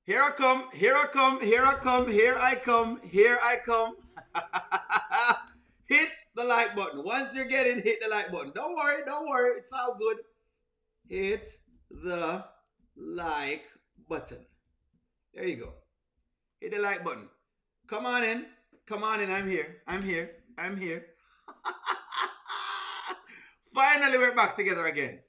Here I come, here I come, here I come, here I come, here I come. Hit the like button. Once you're getting, hit the like button. Don't worry, it's all good. Hit the like button. There you go. Hit the like button. Come on in. Come on in. I'm here. I'm here. I'm here. Finally, we're back together again.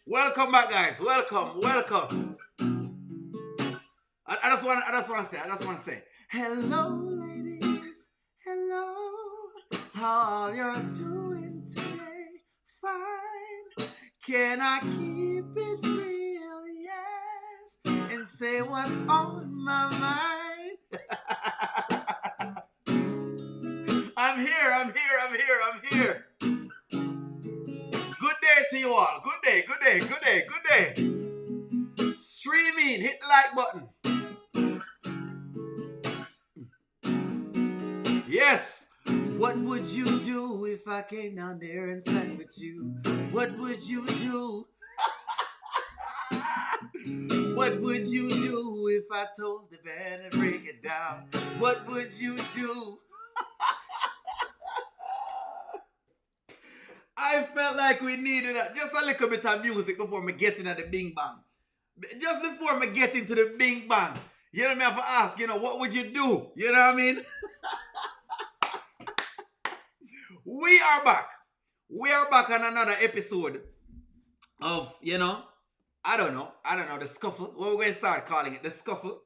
Welcome back, guys. Welcome. I just want to say, hello, ladies. Hello. How you're doing today? Fine. Can I keep it real? Yes. And say what's on my mind. I'm here. Good day to you all. Good day. Streaming. Hit the like button. Yes. What would you do if I came down there and sat with you? What would you do? What would you do if I told the band to break it down? What would you do? I felt like we needed just a little bit of music before me getting at the bing bang. Just before me get into the bing bang. You know what I mean? I have to ask, what would you do? You know what I mean? We are back. We are back on another episode of, I don't know, the scuffle. What we're going to start calling it? The scuffle.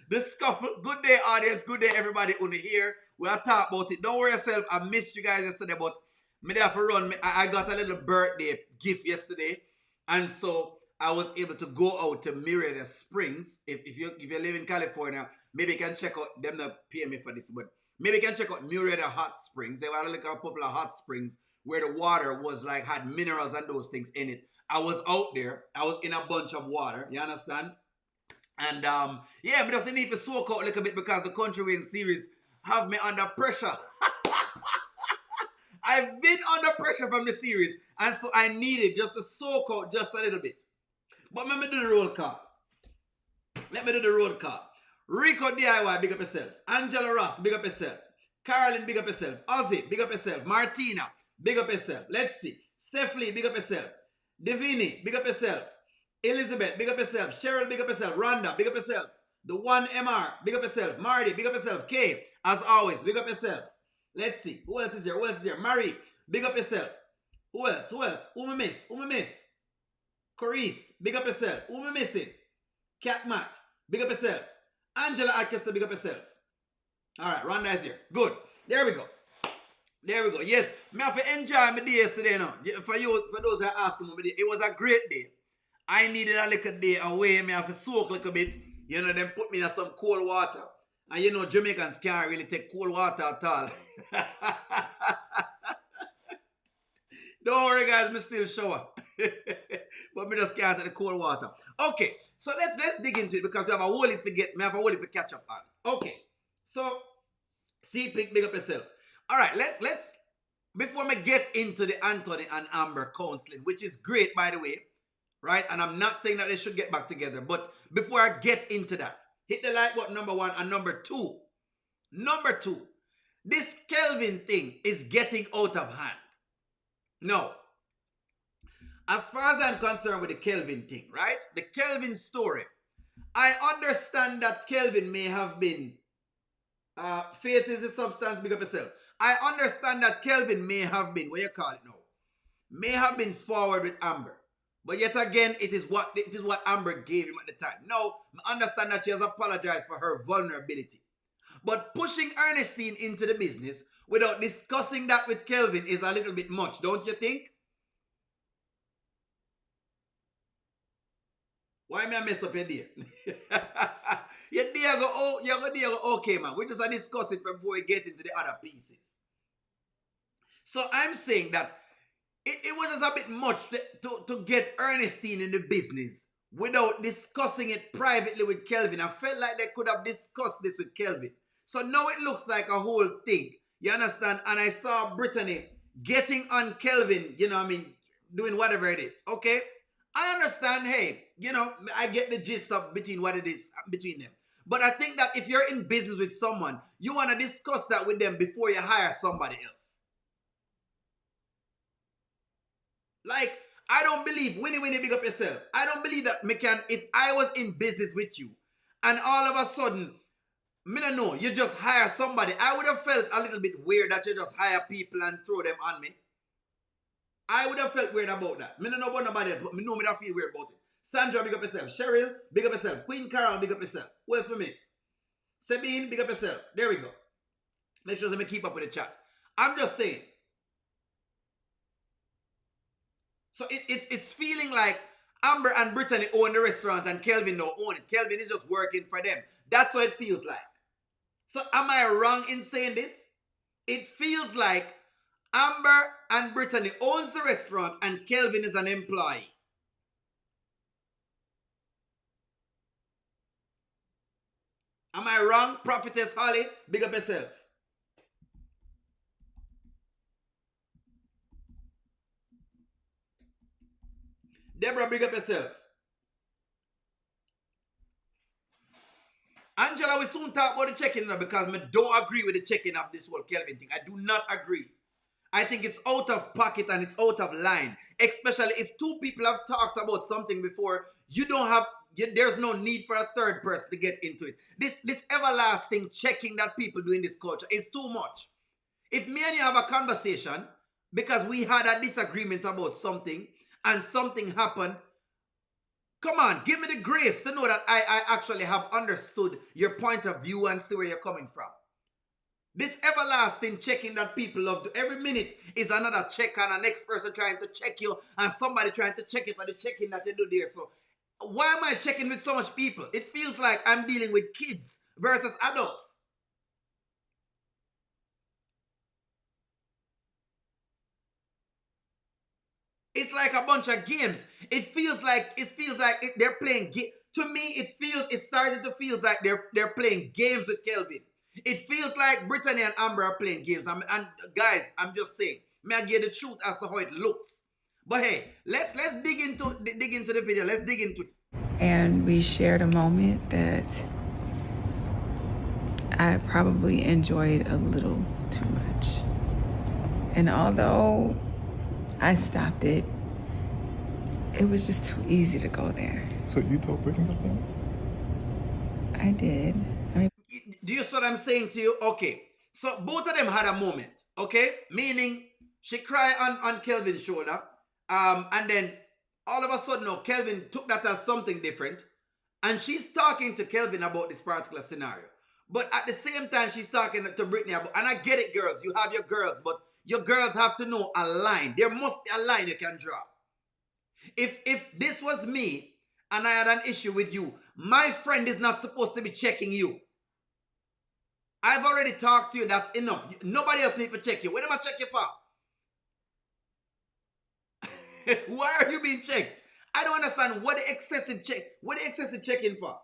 The scuffle. Good day, audience. Good day, everybody on here. We'll talk about it. Don't worry yourself. I missed you guys yesterday, but me have to run. I got a little birthday gift yesterday, and so I was able to go out to Murrieta Springs. If you live in California, maybe you can check out them. Not pay me for this, but maybe you can check out Murrieta Hot Springs. They were like a couple of hot springs where the water was like had minerals and those things in it. I was out there. I was in a bunch of water. You understand? And yeah, but just need to soak out a little bit because the Kountry Wayne series have me under pressure. I've been under pressure from the series, and so I needed just to soak out just a little bit. But let me do the roll call. Rico DIY, big up yourself. Angela Ross, big up yourself. Carolyn, big up yourself. Ozzy, big up yourself. Martina, big up yourself. Let's see. Stephanie, big up yourself. Davini, big up yourself. Elizabeth, big up yourself. Cheryl, big up yourself. Rhonda, big up yourself. The one MR, big up yourself. Marty, big up yourself. Kay, as always, big up yourself. Let's see. Who else is here? Marie, big up yourself. Who else? Who me miss? Corice, big up yourself. Who me missing? Cat Matt, big up yourself. Angela Atkinson, big up yourself. Alright, Rhonda is here. Good. There we go. Yes, I have to enjoy my day yesterday now. For those who are asking me, it was a great day. I needed a little day away. I have to soak a little bit. Then put me in some cold water. And Jamaicans can't really take cold water at all. Don't worry, guys, me still shower. But me just can't take the cold water. Okay, so let's dig into it because we have a whole heap to catch up on. Okay, so see, big up yourself. All right, let's before me get into the Anthony and Amber counseling, which is great, by the way, right? And I'm not saying that they should get back together, but before I get into that, hit the like button, number one, and number two, this Kelvin thing is getting out of hand. No. As far as I'm concerned with the Kelvin thing, right? The Kelvin story. I understand that Kelvin may have been, faith is the substance, big up yourself. I understand that Kelvin may have been, what you call it now? May have been forward with Amber. But yet again, it is what Amber gave him at the time. Now, I understand that she has apologized for her vulnerability. But pushing Ernestine into the business without discussing that with Kelvin is a little bit much, don't you think? Why may I mess up your day? Your day go okay, man. We just discuss it before we get into the other pieces. So I'm saying that it was just a bit much to get Ernestine in the business without discussing it privately with Kelvin. I felt like they could have discussed this with Kelvin. So now it looks like a whole thing You understand? And I saw Brittany getting on Kelvin, you know what I mean, doing whatever it is. Okay? I understand, hey, you know, I get the gist of between what it is between them. But I think that if you're in business with someone, you want to discuss that with them before you hire somebody else. Like, I don't believe, Winnie, big up yourself. I don't believe that if I was in business with you, and all of a sudden, me don't know, you just hire somebody, I would have felt a little bit weird that you just hire people and throw them on me. I would have felt weird about that. Me don't know about nobody else, but me know me don't feel weird about it. Sandra, big up yourself. Cheryl, big up yourself. Queen Carol, big up yourself. Who else we miss? Sabine, big up yourself. There we go. Make sure that me keep up with the chat. I'm just saying. So it's feeling like Amber and Brittany own the restaurant and Kelvin don't own it. Kelvin is just working for them. That's what it feels like. So am I wrong in saying this? It feels like Amber and Brittany owns the restaurant and Kelvin is an employee. Am I wrong? Prophetess Holly, big up yourself. Deborah, big up yourself. Angela, we soon talk about the check-in because I don't agree with the check-in of this whole Kelvin thing. I do not agree. I think it's out of pocket and it's out of line. Especially if two people have talked about something before, there's no need for a third person to get into it. This everlasting checking that people do in this culture is too much. If me and you have a conversation because we had a disagreement about something and something happened, come on, give me the grace to know that I actually have understood your point of view and see where you're coming from. This everlasting checking that people love to, every minute is another check and a next person trying to check you and somebody trying to check you for the checking that you do there. So why am I checking with so much people? It feels like I'm dealing with kids versus adults. It's like a bunch of games. It feels like they're playing games. To me, it's starting to feel like they're playing games with Kelvin. It feels like Brittany and Amber are playing games. And guys, I'm just saying, may I get the truth as to how it looks. But hey, let's dig into the video. Let's dig into it. And we shared a moment that I probably enjoyed a little too much. And although I stopped it, it was just too easy to go there. So you told Brittany about that? I did. Do you see what I'm saying to you? Okay. So both of them had a moment, okay? Meaning she cried on Kelvin's shoulder. And then all of a sudden, no, Kelvin took that as something different. And she's talking to Kelvin about this particular scenario. But at the same time, she's talking to Brittany about, and I get it, girls. You have your girls, but your girls have to know a line. There must be a line you can draw. If this was me and I had an issue with you, my friend is not supposed to be checking you. I've already talked to you. That's enough. Nobody else needs to check you. What am I checking for? Why are you being checked? I don't understand what the excessive checking for.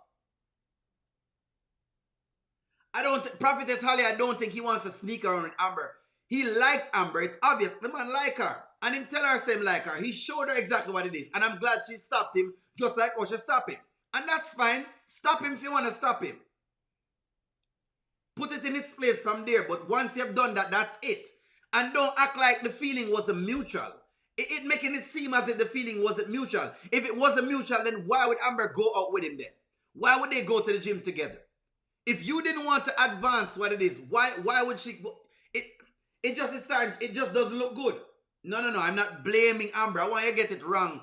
Prophetess Holly, I don't think he wants to sneak around with Amber. He liked Amber. It's obvious. The man like her. And him tell her same like her. He showed her exactly what it is. And I'm glad she stopped him just like Usher stopped him. And that's fine. Stop him if you want to stop him. Put it in its place from there. But once you've done that, that's it. And don't act like the feeling wasn't mutual. It making it seem as if the feeling wasn't mutual. If it wasn't mutual, then why would Amber go out with him then? Why would they go to the gym together? If you didn't want to advance what it is, why would she go? It just doesn't look good. No, I'm not blaming Amber. I want you to get it wrong.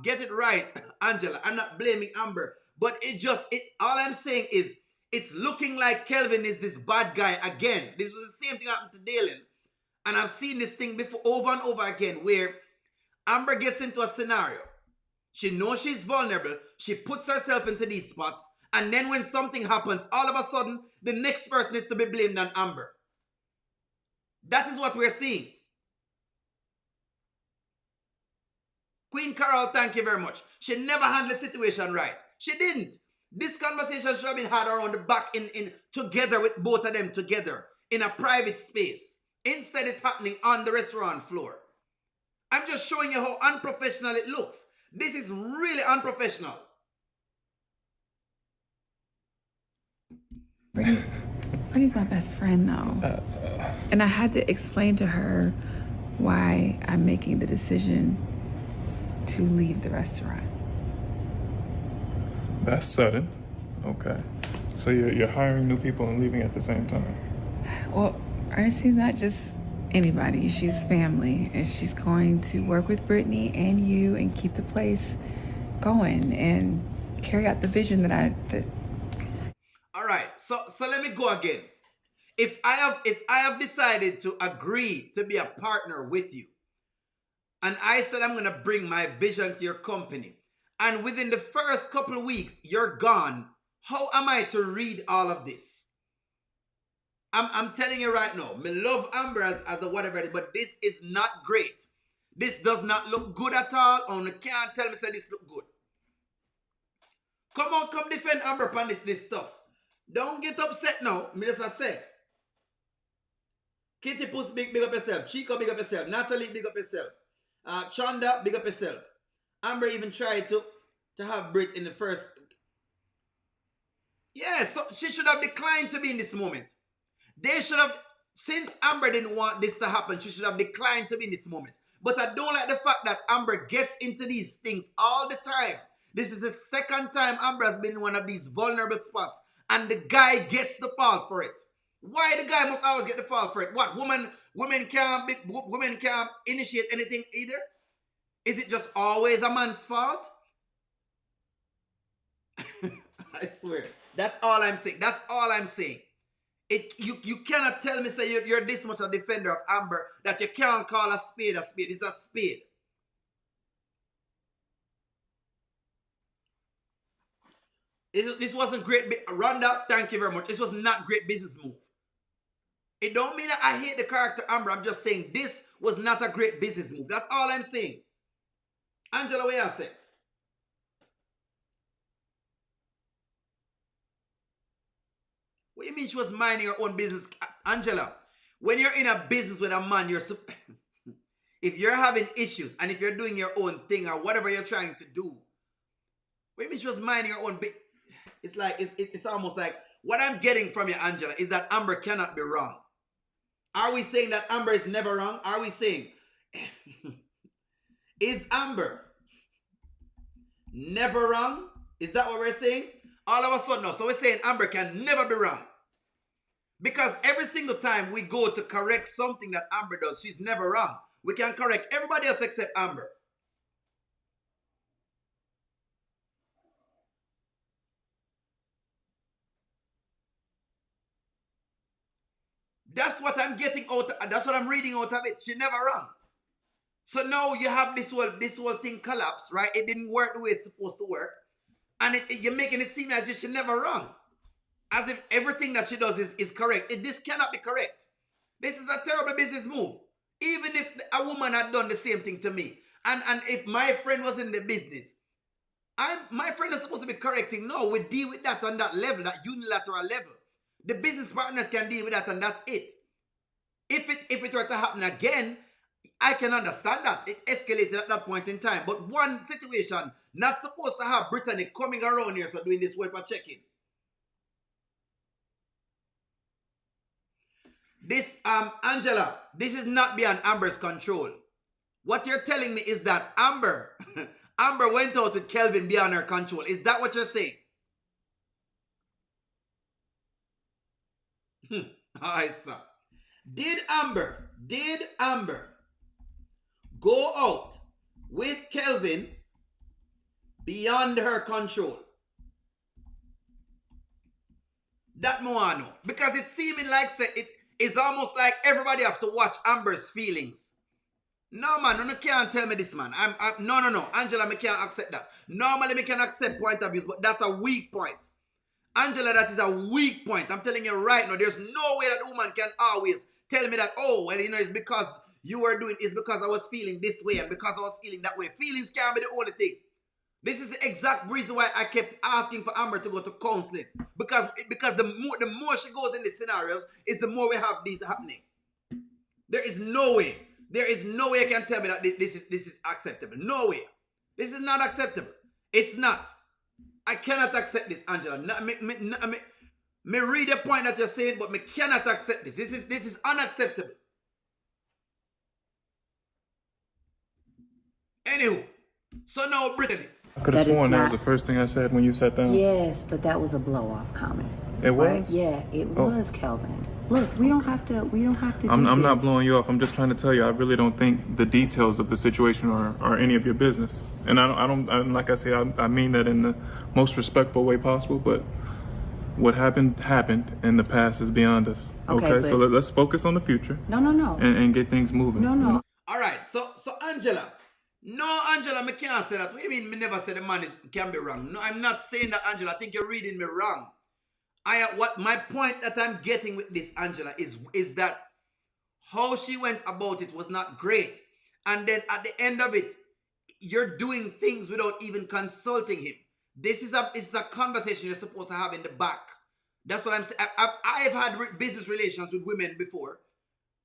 Get it right, Angela. I'm not blaming Amber. But all I'm saying is, it's looking like Kelvin is this bad guy again. This was the same thing happened to Dalen. And I've seen this thing before over and over again where Amber gets into a scenario. She knows she's vulnerable. She puts herself into these spots. And then when something happens, all of a sudden, the next person is to be blamed on Amber. That is what we're seeing. Queen Carol, thank you very much. She never handled the situation right. She didn't. This conversation should have been had around the back together with both of them together. in a private space. Instead, it's happening on the restaurant floor. I'm just showing you how unprofessional it looks. This is really unprofessional. Brittany's my best friend, though. And I had to explain to her why I'm making the decision to leave the restaurant. That's sudden. Okay. So you're hiring new people and leaving at the same time? Well, Ernestine's not just anybody. She's family. And she's going to work with Brittany and you and keep the place going and carry out the vision that All right. So let me go again. If I have decided to agree to be a partner with you, and I said I'm going to bring my vision to your company, and within the first couple of weeks you're gone, how am I to read all of this? I'm telling you right now, me love Amber as a whatever, but this is not great. This does not look good at all. You can't tell me say this look good. Come on, come defend Amber upon this stuff. Don't get upset now. Me just say. Kitty Puss, big up yourself. Chico, big up yourself. Natalie, big up yourself. Chanda, big up yourself. Amber even tried to have Brit in the first. Yeah, so she should have declined to be in this moment. They should have, since Amber didn't want this to happen, she should have declined to be in this moment. But I don't like the fact that Amber gets into these things all the time. This is the second time Amber has been in one of these vulnerable spots, and the guy gets the fall for it. Why the guy must always get the fall for it? What, women can't initiate anything either? Is it just always a man's fault? I swear. That's all I'm saying. That's all I'm saying. You cannot tell me, say you're this much a defender of Amber that you can't call a spade a spade. It's a spade. This wasn't great. Rhonda, thank you very much. This was not great business move. It don't mean that I hate the character Amber. I'm just saying this was not a great business move. That's all I'm saying. Angela, what you say? What do you mean she was minding her own business? Angela, when you're in a business with a man, if you're having issues and if you're doing your own thing or whatever you're trying to do, what do you mean she was minding her own business? It's like, it's almost like, what I'm getting from you, Angela, is that Amber cannot be wrong. Are we saying that Amber is never wrong? Are we saying, is Amber never wrong? Is that what we're saying? All of a sudden, no. So we're saying Amber can never be wrong. Because every single time we go to correct something that Amber does, she's never wrong. We can correct everybody else except Amber. That's what I'm getting out. That's what I'm reading out of it. She's never wrong. So now you have this whole thing collapse, right? It didn't work the way it's supposed to work. And you're making it seem as if she's never wrong. As if everything that she does is correct. This cannot be correct. This is a terrible business move. Even if a woman had done the same thing to me. And if my friend was in the business, my friend is supposed to be correcting. No, we deal with that on that level, that unilateral level. The business partners can deal with that and that's it. If it were to happen again, I can understand that. It escalated at that point in time. But one situation, not supposed to have Brittany coming around here for doing this word for checking. This, Angela, this is not beyond Amber's control. What you're telling me is that Amber went out with Kelvin beyond her control. Is that what you're saying? I saw. Did Amber go out with Kelvin beyond her control? That Moano. Because it's seeming like it's almost like everybody have to watch Amber's feelings. No, man, you can't tell me this, man. No. Angela, I can't accept that. Normally, I can accept point of views, but that's a weak point. Angela, that is a weak point. I'm telling you right now, there's no way that a woman can always tell me that, oh, well, it's because you were doing, it's because I was feeling this way and because I was feeling that way. Feelings can't be the only thing. This is the exact reason why I kept asking for Amber to go to counseling. Because the more she goes in these scenarios, is the more we have these happening. There is no way. There is no way you can tell me that this is acceptable. No way. This is not acceptable. It's not. I cannot accept this, Angela. Me read the point that you're saying, but me cannot accept this. This is unacceptable. Anywho, so now Brittany. I could have sworn that was the first thing I said when you sat down. Yes, but that was a blow-off comment. It was? Right? Yeah, it was, Kelvin. Look, we don't have to. I'm not blowing you off. I'm just trying to tell you. I really don't think the details of the situation are any of your business. And I don't. Like I say, I mean that in the most respectful way possible. But what happened, and the past is beyond us. Okay, so let's focus on the future. No. And get things moving. No. You know? All right. So Angela. No, Angela, me can't say that. What do you mean me never said the man can be wrong? No, I'm not saying that, Angela. I think you're reading me wrong. What my point that I'm getting with this, Angela, is that how she went about it was not great. And then at the end of it, you're doing things without even consulting him. This is a conversation you're supposed to have in the back. That's what I'm saying. I've had business relations with women before.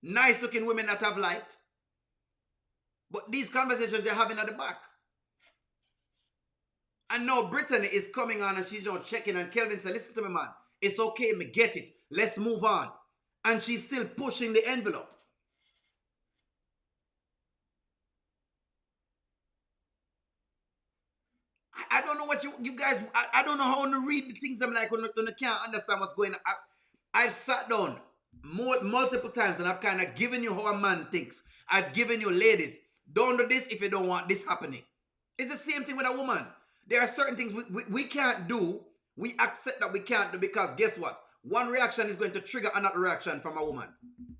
Nice looking women that I've liked. But these conversations they're having at the back. And now Brittany is coming on and she's checking, and Kelvin said, listen to me, man. It's okay, me get it. Let's move on. And she's still pushing the envelope. I don't know what you guys, I don't know how to read the things I'm like when I can't understand what's going on. I've sat down multiple times and I've kind of given you how a man thinks. I've given you, ladies, don't do this if you don't want this happening. It's the same thing with a woman. There are certain things we can't do. We accept that we can't do because guess what? One reaction is going to trigger another reaction from a woman.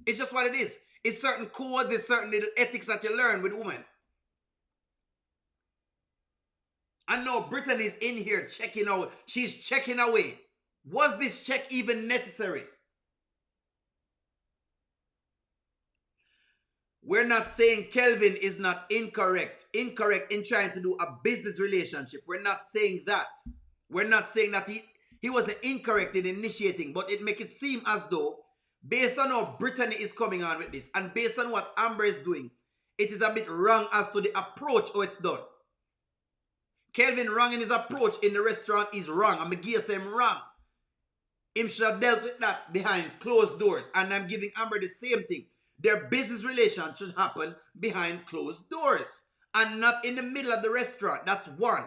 It's just what it is. It's certain codes, it's certain little ethics that you learn with women. And now Brittany's in here checking out. She's checking away. Was this check even necessary? We're not saying Kelvin is not incorrect in trying to do a business relationship. We're not saying that. We're not saying that he wasn't incorrect in initiating, but it makes it seem as though, based on how Brittany is coming on with this, and based on what Amber is doing, it is a bit wrong as to the approach how it's done. Kelvin wrong in his approach in the restaurant is wrong. I'm going to say him wrong. Him should have dealt with that behind closed doors. And I'm giving Amber the same thing. Their business relation should happen behind closed doors and not in the middle of the restaurant. That's one.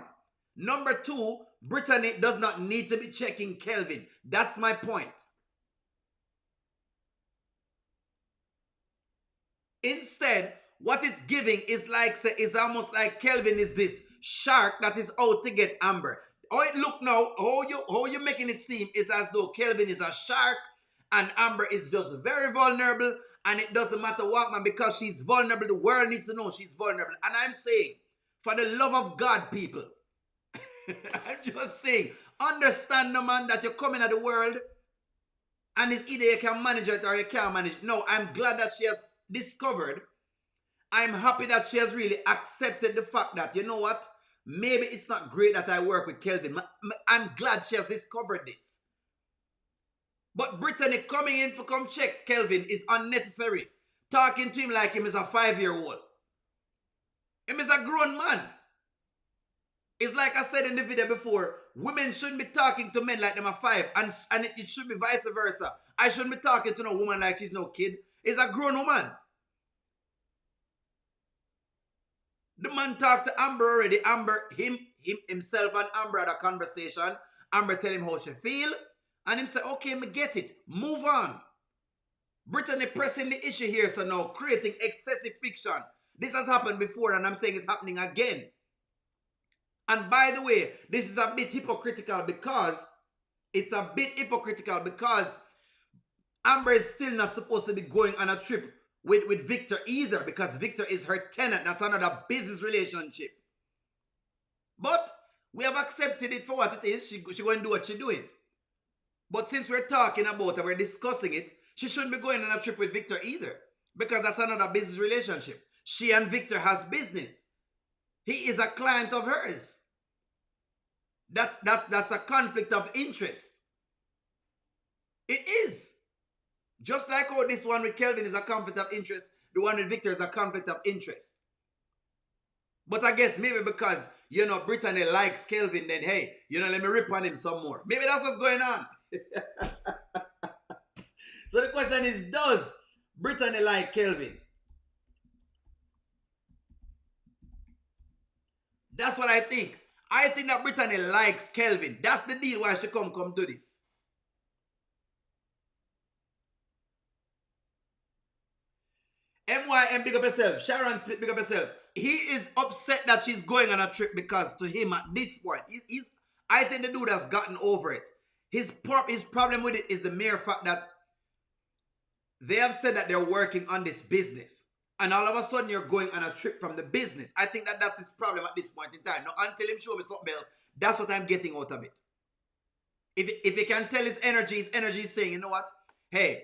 Number two, Brittany does not need to be checking Kelvin. That's my point. Instead, what it's giving is almost like Kelvin is this shark that is out to get Amber. How it look now, how you making it seem is as though Kelvin is a shark and Amber is just very vulnerable, and it doesn't matter what, man, because she's vulnerable. The world needs to know she's vulnerable. And I'm saying, for the love of God, people, I'm just saying, understand the man that you're coming at the world and it's either you can manage it or you can't manage it. No, I'm glad that she has discovered. I'm happy that she has really accepted the fact that, you know what, maybe it's not great that I work with Kelvin. I'm glad she has discovered this. But Brittany coming in to come check Kelvin is unnecessary. Talking to him like him is a 5-year-old. Him is a grown man. It's like I said in the video before, women shouldn't be talking to men like them are 5, and it should be vice versa. I shouldn't be talking to no woman like she's no kid. It's a grown woman. The man talked to Amber already. Amber, himself and Amber had a conversation. Amber tell him how she feel. And him say, okay, me get it. Move on. Brittany pressing the issue here, so now creating excessive fiction. This has happened before, and I'm saying it's happening again. And by the way, this is a bit hypocritical because Amber is still not supposed to be going on a trip with Victor either, because Victor is her tenant. That's another business relationship. But we have accepted it for what it is. She going to do what she's doing. But since we're talking about it, we're discussing it, she shouldn't be going on a trip with Victor either, because that's another business relationship. She and Victor has business. He is a client of hers. That's a conflict of interest. It is. Just like how this one with Kelvin is a conflict of interest, the one with Victor is a conflict of interest. But I guess maybe because, Brittany likes Kelvin, then hey, let me rip on him some more. Maybe that's what's going on. So the question is, does Brittany like Kelvin? That's what I think. I think that Brittany likes Kelvin. That's the deal why she come to this. MYM, big up yourself. Sharon Smith, big up yourself. He is upset that she's going on a trip because to him at this point, I think the dude has gotten over it. His problem with it is the mere fact that they have said that they're working on this business. And all of a sudden you're going on a trip from the business. I think that that's his problem at this point in time. Now, until him show me something else, that's what I'm getting out of it. If he can tell his energy is saying, you know what? Hey,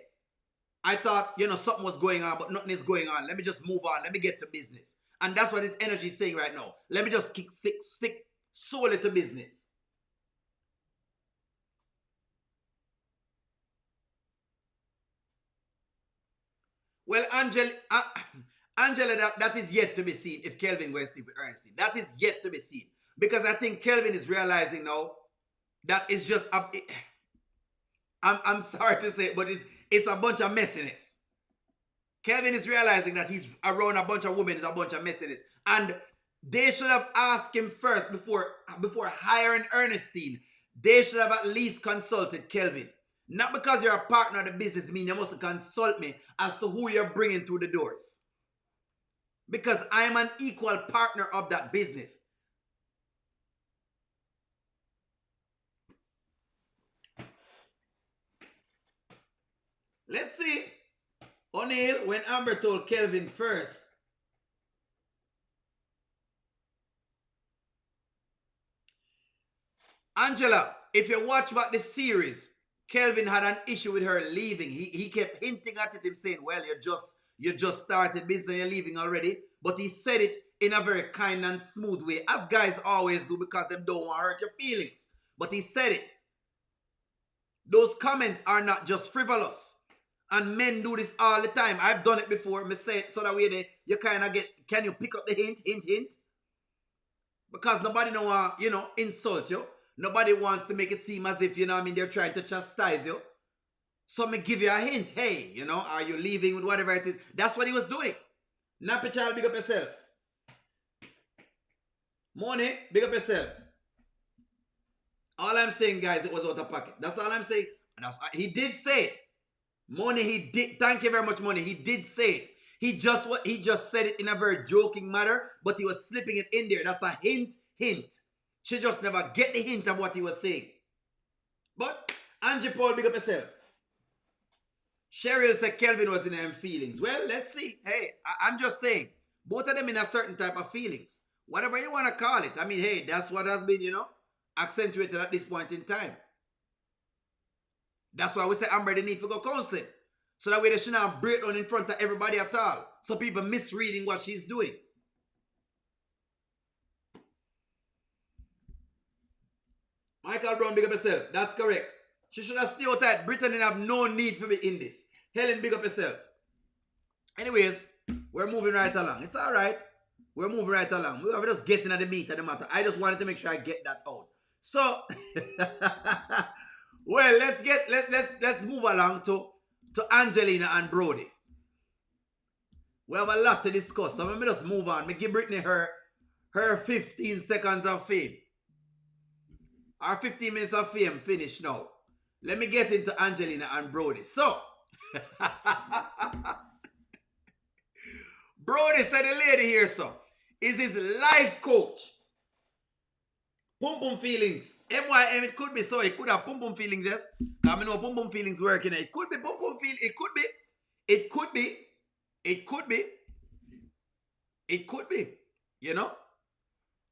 I thought, something was going on, but nothing is going on. Let me just move on. Let me get to business. And that's what his energy is saying right now. Let me just stick solely to business. Well, Angela, that is yet to be seen if Kelvin goes to sleep with Ernestine. That is yet to be seen. Because I think Kelvin is realizing now that it's just, I'm sorry to say it, but it's a bunch of messiness. Kelvin is realizing that he's around a bunch of women, it's a bunch of messiness. And they should have asked him first before hiring Ernestine. They should have at least consulted Kelvin. Not because you're a partner of the business, mean you must consult me as to who you're bringing through the doors. Because I am an equal partner of that business. Let's see. O'Neal, when Amber told Kelvin first. Angela, if you watch about the series, Kelvin had an issue with her leaving. He kept hinting at it, him saying, well, you just started business and you're leaving already. But he said it in a very kind and smooth way, as guys always do because they don't want to hurt your feelings. But he said it. Those comments are not just frivolous. And men do this all the time. I've done it before. Me say it so that way you kind of get, can you pick up the hint? Because nobody don't want, insult you. Nobody wants to make it seem as if, they're trying to chastise you. So me give you a hint. Hey, are you leaving with whatever it is? That's what he was doing. Nappy child, big up yourself. Money, big up yourself. All I'm saying, guys, it was out of pocket. That's all I'm saying. He did say it. Money, he did. Thank you very much, Money. He did say it. He just said it in a very joking manner, but he was slipping it in there. That's a hint. She just never get the hint of what he was saying. But Angie Paul, big up yourself. Cheryl said Kelvin was in her feelings. Well, let's see. Hey, I'm just saying, both of them in a certain type of feelings. Whatever you want to call it. I mean, hey, that's what has been, accentuated at this point in time. That's why we say Amber, they need to go counseling. So that way they shouldn't break down in front of everybody at all. So people misreading what she's doing. Michael Brown, big up yourself. That's correct. She should have stayed out tight. Brittany have no need for me in this. Helen, big up yourself. Anyways, we're moving right along. It's all right. We're moving right along. We're just getting at the meat of the matter. I just wanted to make sure I get that out. So, well, let's move along to Angelina and Brody. We have a lot to discuss. So let me just move on. Me give Brittany her 15 seconds of fame. Our 15 minutes of fame finished now. Let me get into Angelina and Brody. So, Brody said the lady here, so, is his life coach. Pum Pum Feelings. MYM, it could be so. It could have Pum Pum Feelings, yes. I know Pum Pum Feelings working. It could be Pum Pum Feelings. It could be. It could be. It could be. It could be.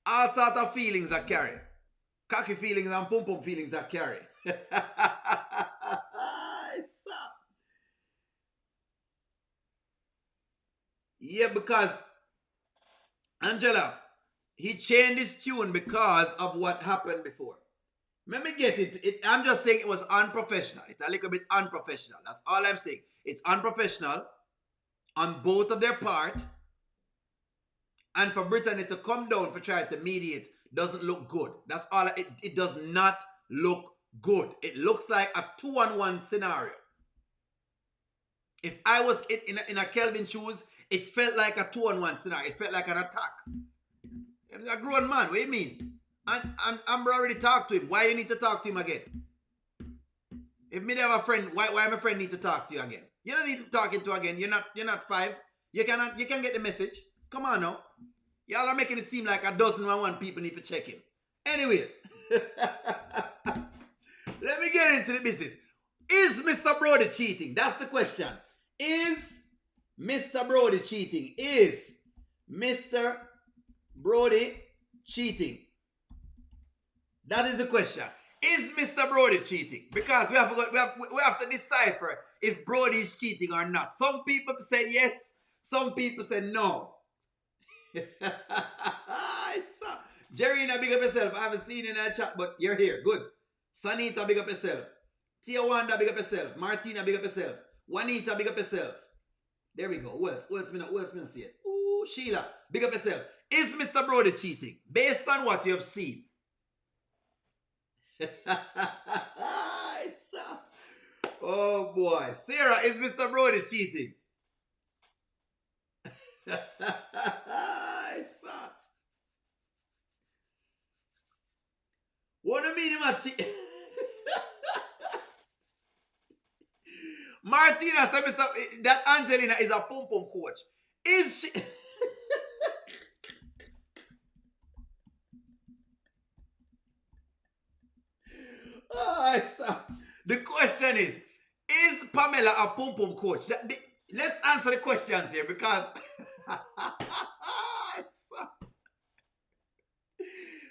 All sorts of feelings that carry. Cocky feelings and Pum Pum feelings that carry. Yeah, because Angela, he changed his tune because of what happened before. Let me get it. I'm just saying it was unprofessional. It's a little bit unprofessional. That's all I'm saying. It's unprofessional on both of their part. And for Brittany to come down for trying to mediate doesn't look good. That's all. It does not look good. It looks like a 2-on-1 scenario. If I was in a Kelvin shoes, it felt like a 2-on-1 scenario. It felt like an attack. He's a grown man. What do you mean? And Amber already talked to him. Why you need to talk to him again? If me have a friend, why my friend need to talk to you again? You don't need to talk to again. You're not 5. You can get the message. Come on now. Y'all are making it seem like 1,001 people need to check him. Anyways. Let me get into the business. Is Mr. Brody cheating? That's the question. Is Mr. Brody cheating? Is Mr. Brody cheating? That is the question. Is Mr. Brody cheating? Because we have to decipher if Brody is cheating or not. Some people say yes. Some people say no. Jerina, big up yourself. I haven't seen you in that chat, but you're here. Good. Sanita, big up yourself. Tia Wanda, big up yourself. Martina, big up yourself. Juanita, big up yourself. There we go. Who else? Who else me not see it? Ooh, Sheila, big up yourself. Is Mr. Brody cheating? Based on what you have seen. Oh boy. Sarah, is Mr. Brody cheating? What do you mean him cheat? Martina said that Angelina is a pom-pom coach. Is she? The question is Pamela a pom-pom coach? Let's answer the questions here because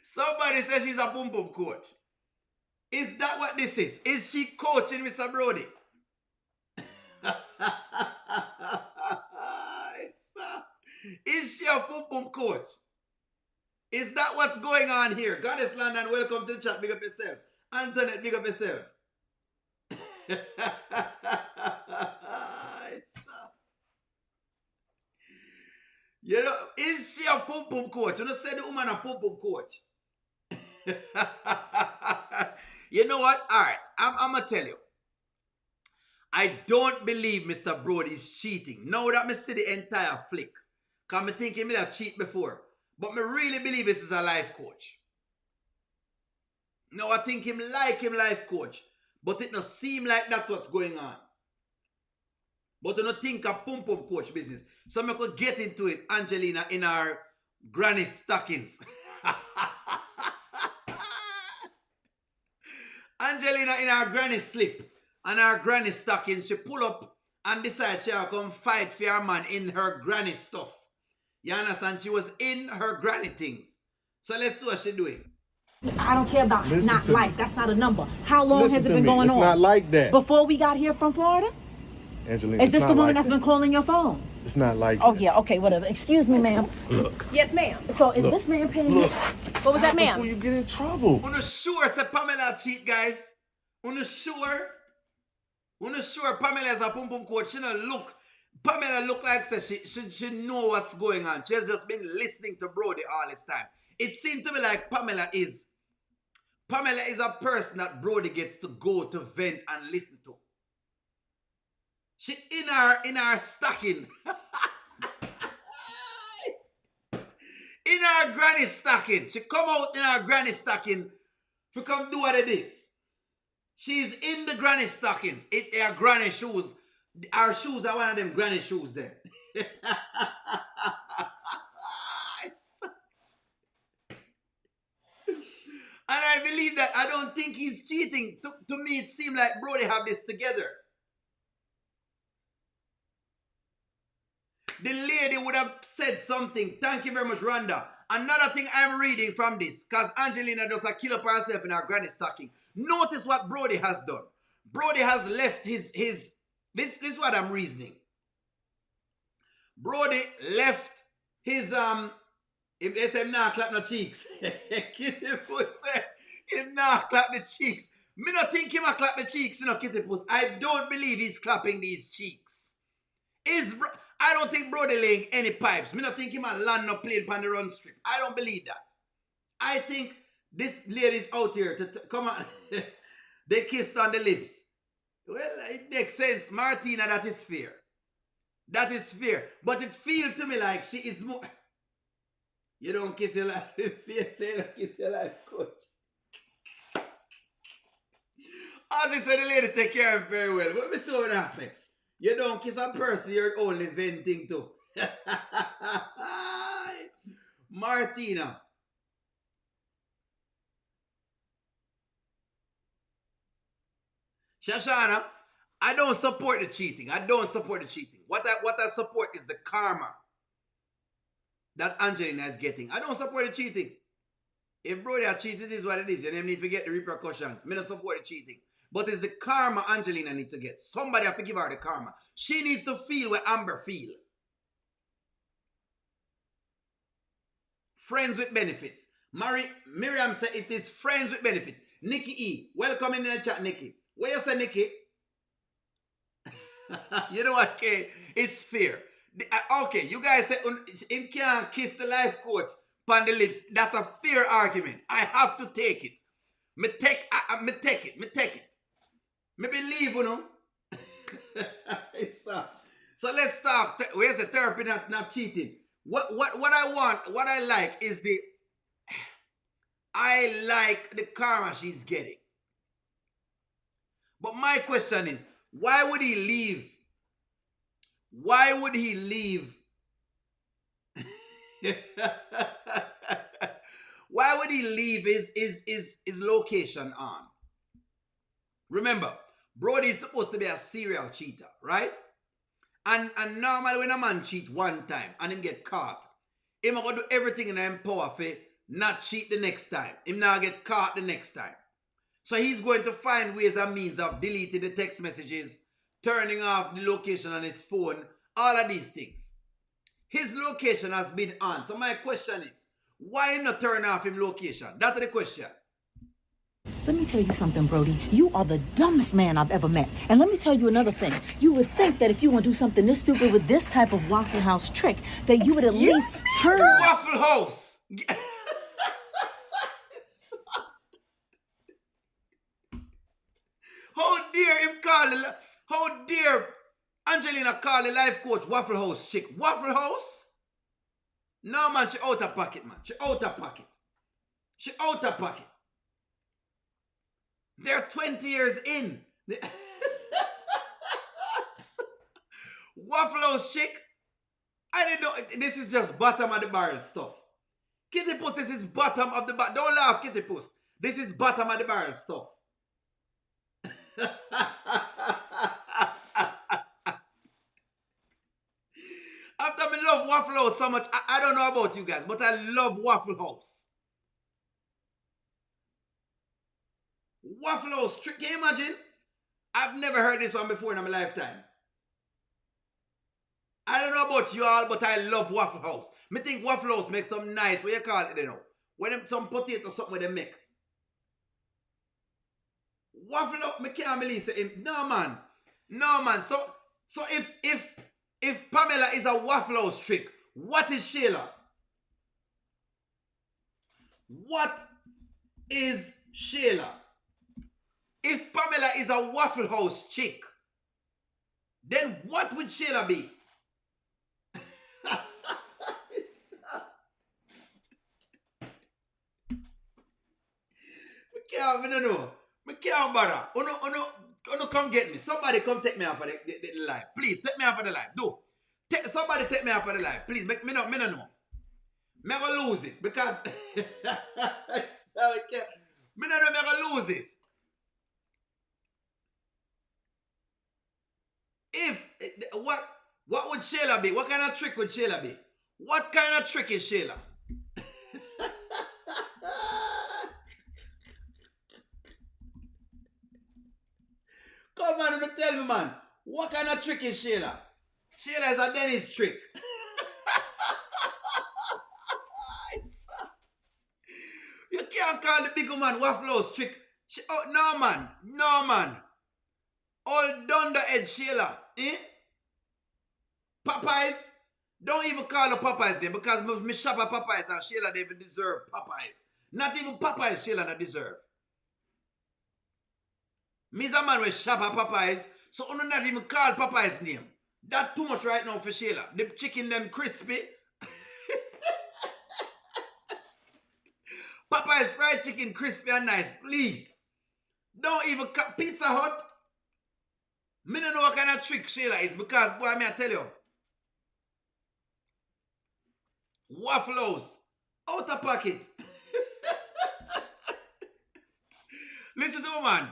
somebody says she's a pom-pom coach. Is that what this is? Is she coaching Mr. Brody? Is she a pom-pom coach? Is that what's going on here? Goddess London, welcome to the chat. Big up yourself. Antoinette, big up yourself. You know, is she a pom-pom coach? You know, say the woman a pom-pom coach. You know what? All right, I'm going to tell you. I don't believe Mr. Brody is cheating. Now that I see the entire flick. Because I think he may have cheated before. But I really believe this is a life coach. No, I think him life coach. But it don't seem like that's what's going on. But I don't think a pom-pom coach business. So I could get into it, Angelina, in our granny stockings. Angelina in our granny slip and our granny stocking, she pull up and decide she'll come fight for her man in her granny stuff. You understand? She was in her granny things. So let's see what she's doing. I don't care about not like. That's not a number. How long has it been going on? It's not like that. Before we got here from Florida? Angelina, is this the woman that's been calling your phone? It's not like Oh, that. yeah, okay, whatever. Excuse me, ma'am. Look. Yes, ma'am. So is this man paying you? What was that, ma'am? Before you get in trouble. Una sure say Pamela cheat, guys? Una sure Pamela is a pom-pom coach? She don't look. Pamela look like she know what's going on. She has just been listening to Brody all this time. It seemed to me like Pamela is a person that Brody gets to go to vent and listen to. She in her stocking. In her granny stocking. She come out in her granny stocking to come do what it is. She's in the granny stockings. Her granny shoes. Our shoes are one of them granny shoes then. And I believe that. I don't think he's cheating. To me, it seemed like Brody have this together. The lady would have said something. Thank you very much, Rhonda. Another thing I'm reading from this, because Angelina does a kill up herself in her granny stocking. Notice what Brody has done. Brody has left his this is what I'm reasoning. Brody left his if they say nah clap no cheeks. He Him not clap the cheeks. Me not think him a clap the cheeks, you know, Kitty Puss. I don't believe he's clapping these cheeks. I don't think Brody laying any pipes. Me not think him a land no plane on the run strip. I don't believe that. I think this lady's out here to come on. They kissed on the lips. Well, it makes sense. Martina, that is fair. That is fair. But it feels to me like she is more... You don't kiss your life. You don't kiss your life, coach. As I said, the lady take care of him very well. What me so when I say? You don't kiss a person, you're only venting to. Martina. Shashana, I don't support the cheating. I don't support the cheating. What I support is the karma that Angelina is getting. I don't support the cheating. If Brody are cheating, this is what it is. You don't need to get the repercussions. I don't support the cheating. But it's the karma Angelina needs to get. Somebody have to give her the karma. She needs to feel what Amber feel. Friends with benefits. Miriam said it is friends with benefits. Nikki E. Welcome in the chat, Nikki. Where you say, Nikki? You know what, Kay? It's fair. Okay, you guys say him can't kiss the life coach on the lips. That's a fair argument. I have to take it. Me take it. Me believe, you know. So let's talk. Where's the therapy not cheating? What I like is I like the karma she's getting. But my question is, why would he leave? Why would he leave? Why would he leave his location on? Remember, Brody is supposed to be a serial cheater, right? And normally when a man cheat one time and him get caught, him gonna do everything in him power for not cheat the next time. Him not get caught the next time. So he's going to find ways and means of deleting the text messages, turning off the location on his phone, all of these things. His location has been on. So my question is, why not turn off his location? That's the question. Let me tell you something, Brody. You are the dumbest man I've ever met. And let me tell you another thing. You would think that if you want to do something this stupid with this type of Waffle House trick, that you would at least turn... Waffle House! How dare Angelina call the life coach Waffle House chick? Waffle House? No, man, she out of pocket, man. She out of pocket. She out of pocket. They're 20 years in. Waffle House chick? I didn't know. This is just bottom of the barrel stuff. Kitty Puss, this is bottom of the barrel. Don't laugh, Kitty Puss. This is bottom of the barrel stuff. After me love Waffle House so much, I don't know about you guys, but I love Waffle House. Waffle House trick, can you imagine? I've never heard this one before in my lifetime. I don't know about you all, but I love Waffle House. Me think Waffle House makes some nice, what you call it, you know? When them some potato something with them make. Waffle House, me can't believe it. No man. No man. So if Pamela is a Waffle House trick, what is Shayla? What is Shayla? If Pamela is a Waffle House chick, then what would Shayla be? I don't know. I can't bother. Uno come get me. Somebody come take me off of the live. Please, take me off of the live. Do. Somebody take me off of the live. Please, me no know. Me gonna lose it because me no know me gonna lose this. What would Shayla be? What kind of trick would Shayla be? What kind of trick is Shayla? Come on, don't tell me, man. What kind of trick is Shayla? Shayla is a Dennis trick. You can't call the big woman waffles trick. Oh, no, man. No, man. All dunderhead Shayla. Eh? Popeyes. Don't even call her Popeyes then because me shop at Popeyes and Shayla they even deserve Popeyes. Not even Popeyes Shayla not deserve. Me's a man will shop at Popeyes, so you not even call Popeyes name. That too much right now for Shayla. The chicken them crispy. Popeyes fried chicken crispy and nice, please. Don't even Pizza Hut. Me don't know what kind of trick Shayla is because boy, me I tell you. Waffle House. Out of pocket. Listen to me, man.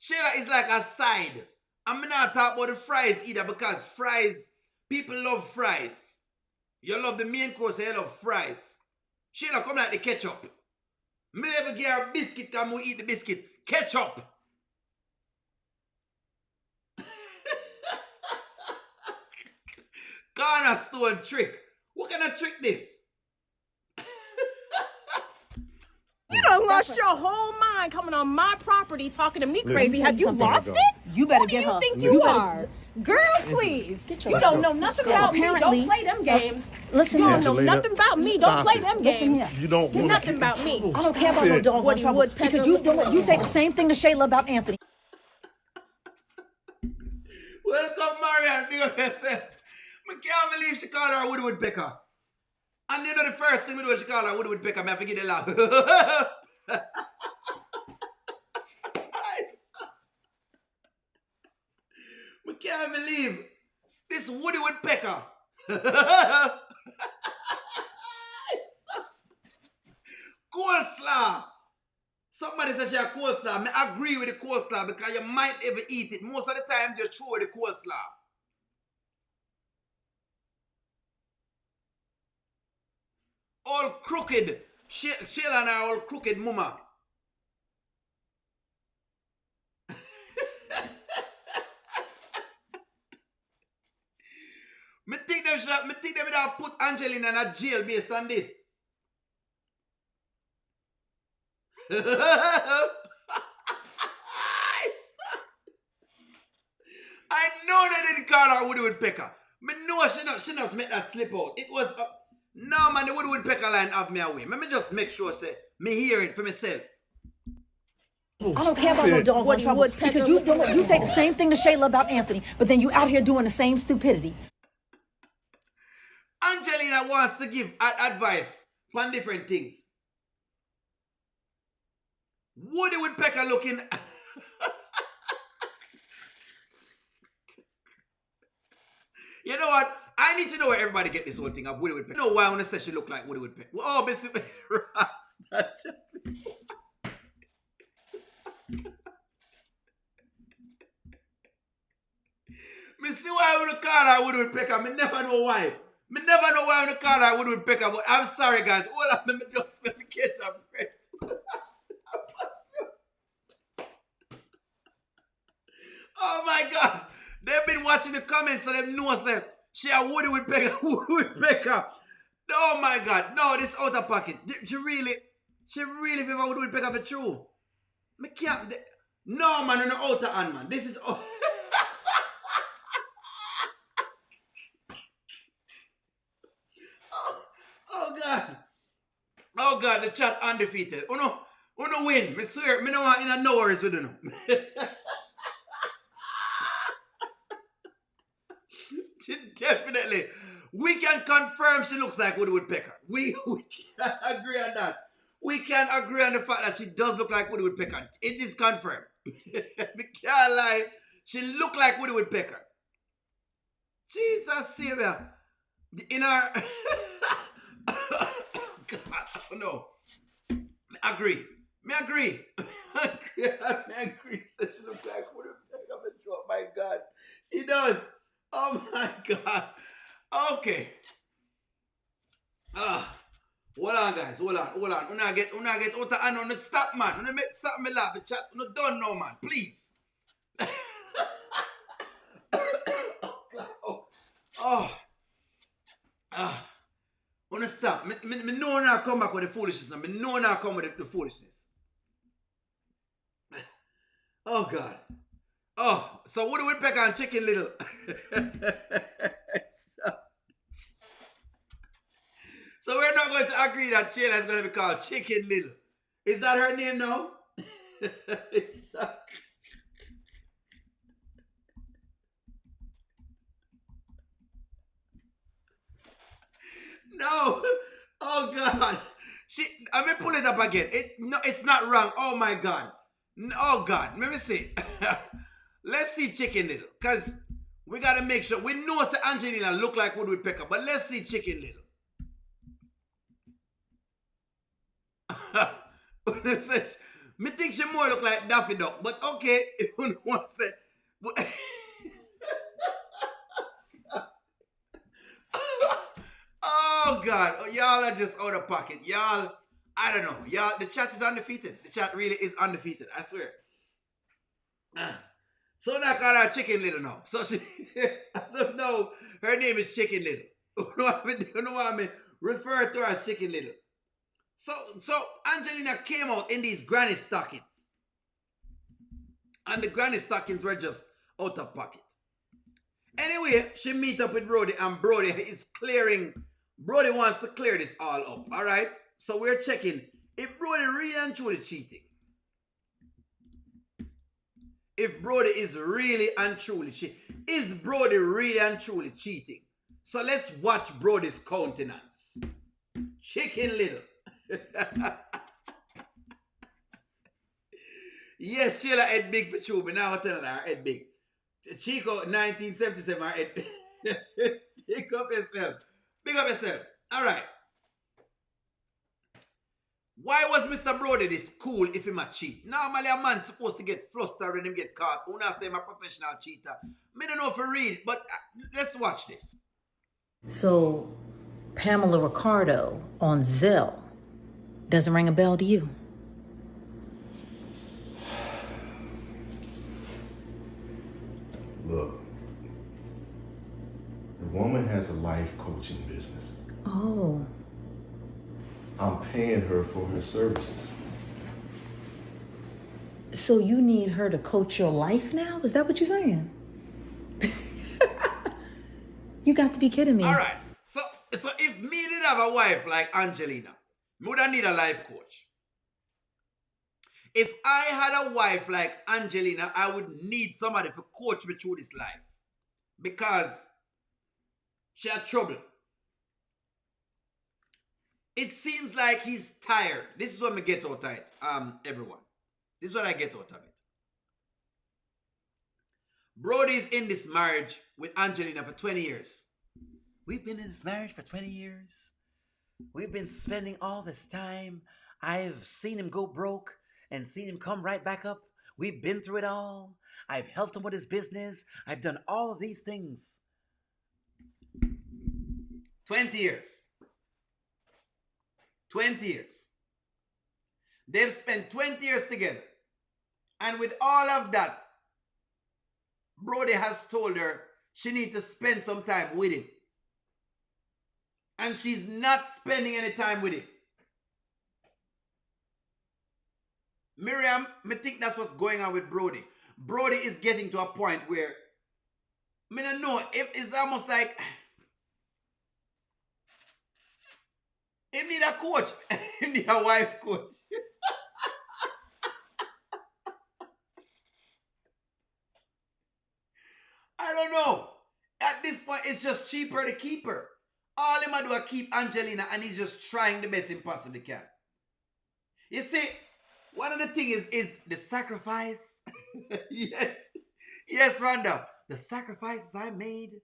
Shayla is like a side. I'm not talking about the fries either because fries, people love fries. You love the main course, you love fries. Shayla come like the ketchup. Me never get a biscuit because we eat the biscuit. Ketchup. Cornerstone trick. What kind of trick this? You done lost your whole mind coming on my property talking to me crazy. Listen, Have you something lost to it? go. You better Who do get you her. think You you better- are? Girl, please. Get your- You don't know nothing Let's go. about me. Apparently- Don't play them games. Listen You here. don't know Angelina, nothing about me. Don't stop play it. them Listen games. here. You don't want Nothing about me. I don't care about no doggone Woody trouble. Woodpecker Because you looking don't. You say the same thing to Shayla about Anthony. Welcome, Marianne. Big up yourself. I can't believe she called her Woody Woodpecker. And you know the first thing we do when she called her Woody Woodpecker, I forget the laugh. I can't believe this Woody Woodpecker. Coleslaw. Somebody says she a coleslaw. I agree with the coleslaw because you might ever eat it. Most of the time you throw the coleslaw. All crooked. Shayla and I are all crooked mama. Me think them would have put Angelina in a jail based on this. I know they didn't call her Woody Woodpecker. Me know she not make that slip out. It was no man, the Woody Woodpecker line have me away. Let me just make sure say me hear it for myself. I don't care about no doggone Woody trouble. Woodpecker Because you don't. You say the same thing to Shayla about Anthony, but then you out here doing the same stupidity. Angelina wants to give advice on different things. Woody Woodpecker looking. You know what? I need to know where everybody get this whole thing of Woody Woodpecker. You know why I want to say she look like Woody Woodpecker? Oh, basically, me see why I want to call her Woody Woodpecker. Me never know why. Me never know why I want to call her Woody Woodpecker. But I'm sorry, guys. All of me just let me catch some breath. Oh my God. They've been watching the comments so they know say she a Woody Woodpecker. Woody Woodpecker. Oh my God. No, this out of pocket. She really feel Woody Woodpecker for true. Me can't. No man, no outer hand man. This is Oh God. Oh God, the chat undefeated. Uno win. Me swear, me no want in a no worries with you. Definitely. We can confirm she looks like Woody Woodpecker. We can agree on that. We can agree on the fact that she does look like Woody Woodpecker. It is confirmed. We can't lie. She look like Woody Woodpecker. Jesus Savior. In our God, no. I agree. Me agree. Me agree. So she looks like Woody Woodpecker. Oh my God. She does. Oh my God. Okay. Hold on, guys. Hold on. Una get out of hand on the stop, man. Una make stop me laugh. The chat. Una done now, man. Please. Una stop. Me know now come back with the foolishness now. Me know now come with the foolishness. Oh God. Oh, so Woody Woodpecker and Chicken Little. So we're not going to agree that Shayla is going to be called Chicken Little. Is that her name now? It's, no. Oh God. I may pull it up again. It's not wrong. Oh my God. Oh God. Let me see. Let's see Chicken Little. Because we got to make sure. We know that Angelina look like Woody Woodpecker. But let's see Chicken Little. Me think she more look like Daffy Duck. But okay. If you want to say. Oh God, y'all are just out of pocket. Y'all, I don't know. Y'all, the chat is undefeated. The chat really is undefeated. I swear. So now call her Chicken Little now. So she, as of now, her name is Chicken Little. You know what I mean? Refer to her as Chicken Little. So Angelina came out in these granny stockings. And the granny stockings were just out of pocket. Anyway, she meet up with Brody and Brody is clearing. Brody wants to clear this all up. All right. So we're checking if Brody really and truly cheating. If Brody is really and truly cheating. Is Brody really and truly cheating? So let's watch Brody's countenance. Chicken Little. Yes, Shayla head big for true, but now I'm telling her head big. Chico 1977 her head big up yourself. Big up yourself. All right. Why was Mr. Brody this cool if he might cheat? Normally a man supposed to get flustered when him get caught. Who not say I'm a professional cheater. Me don't know for real, but let's watch this. So, Pamela Ricardo on Zelle doesn't ring a bell to you? Look, the woman has a life coaching business. Oh. I'm paying her for her services. So you need her to coach your life now? Is that what you're saying? You got to be kidding me. All right. So if me did have a wife like Angelina, me would I need a life coach. If I had a wife like Angelina, I would need somebody to coach me through this life. Because she had trouble. It seems like he's tired. This is what I get out of it, everyone. This is what I get out of it. Brody's in this marriage with Angelina for 20 years. We've been in this marriage for 20 years. We've been spending all this time. I've seen him go broke and seen him come right back up. We've been through it all. I've helped him with his business. I've done all of these things. 20 years. 20 years. They've spent 20 years together. And with all of that, Brody has told her she needs to spend some time with him. And she's not spending any time with him. Miriam, I think that's what's going on with Brody. Brody is getting to a point where, I don't know, it's almost like he need a coach. He need a wife coach. I don't know. At this point, it's just cheaper to keep her. All him do is keep Angelina, and he's just trying the best he possibly can. You see, one of the things is the sacrifice. Yes, Rhonda. The sacrifices I made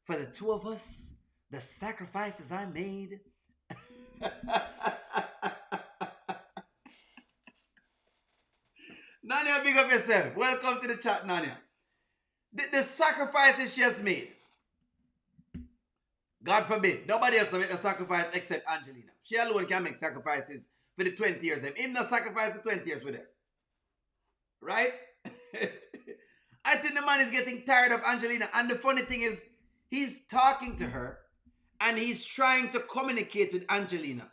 for the two of us. The sacrifices I made. Nanya, big up yourself. Welcome to the chat, Nanya. The sacrifices she has made. God forbid, nobody else will make a sacrifice except Angelina. She alone can make sacrifices for the 20 years. Him not sacrifice the 20 years with her. Right? I think the man is getting tired of Angelina. And the funny thing is, he's talking to her and he's trying to communicate with Angelina.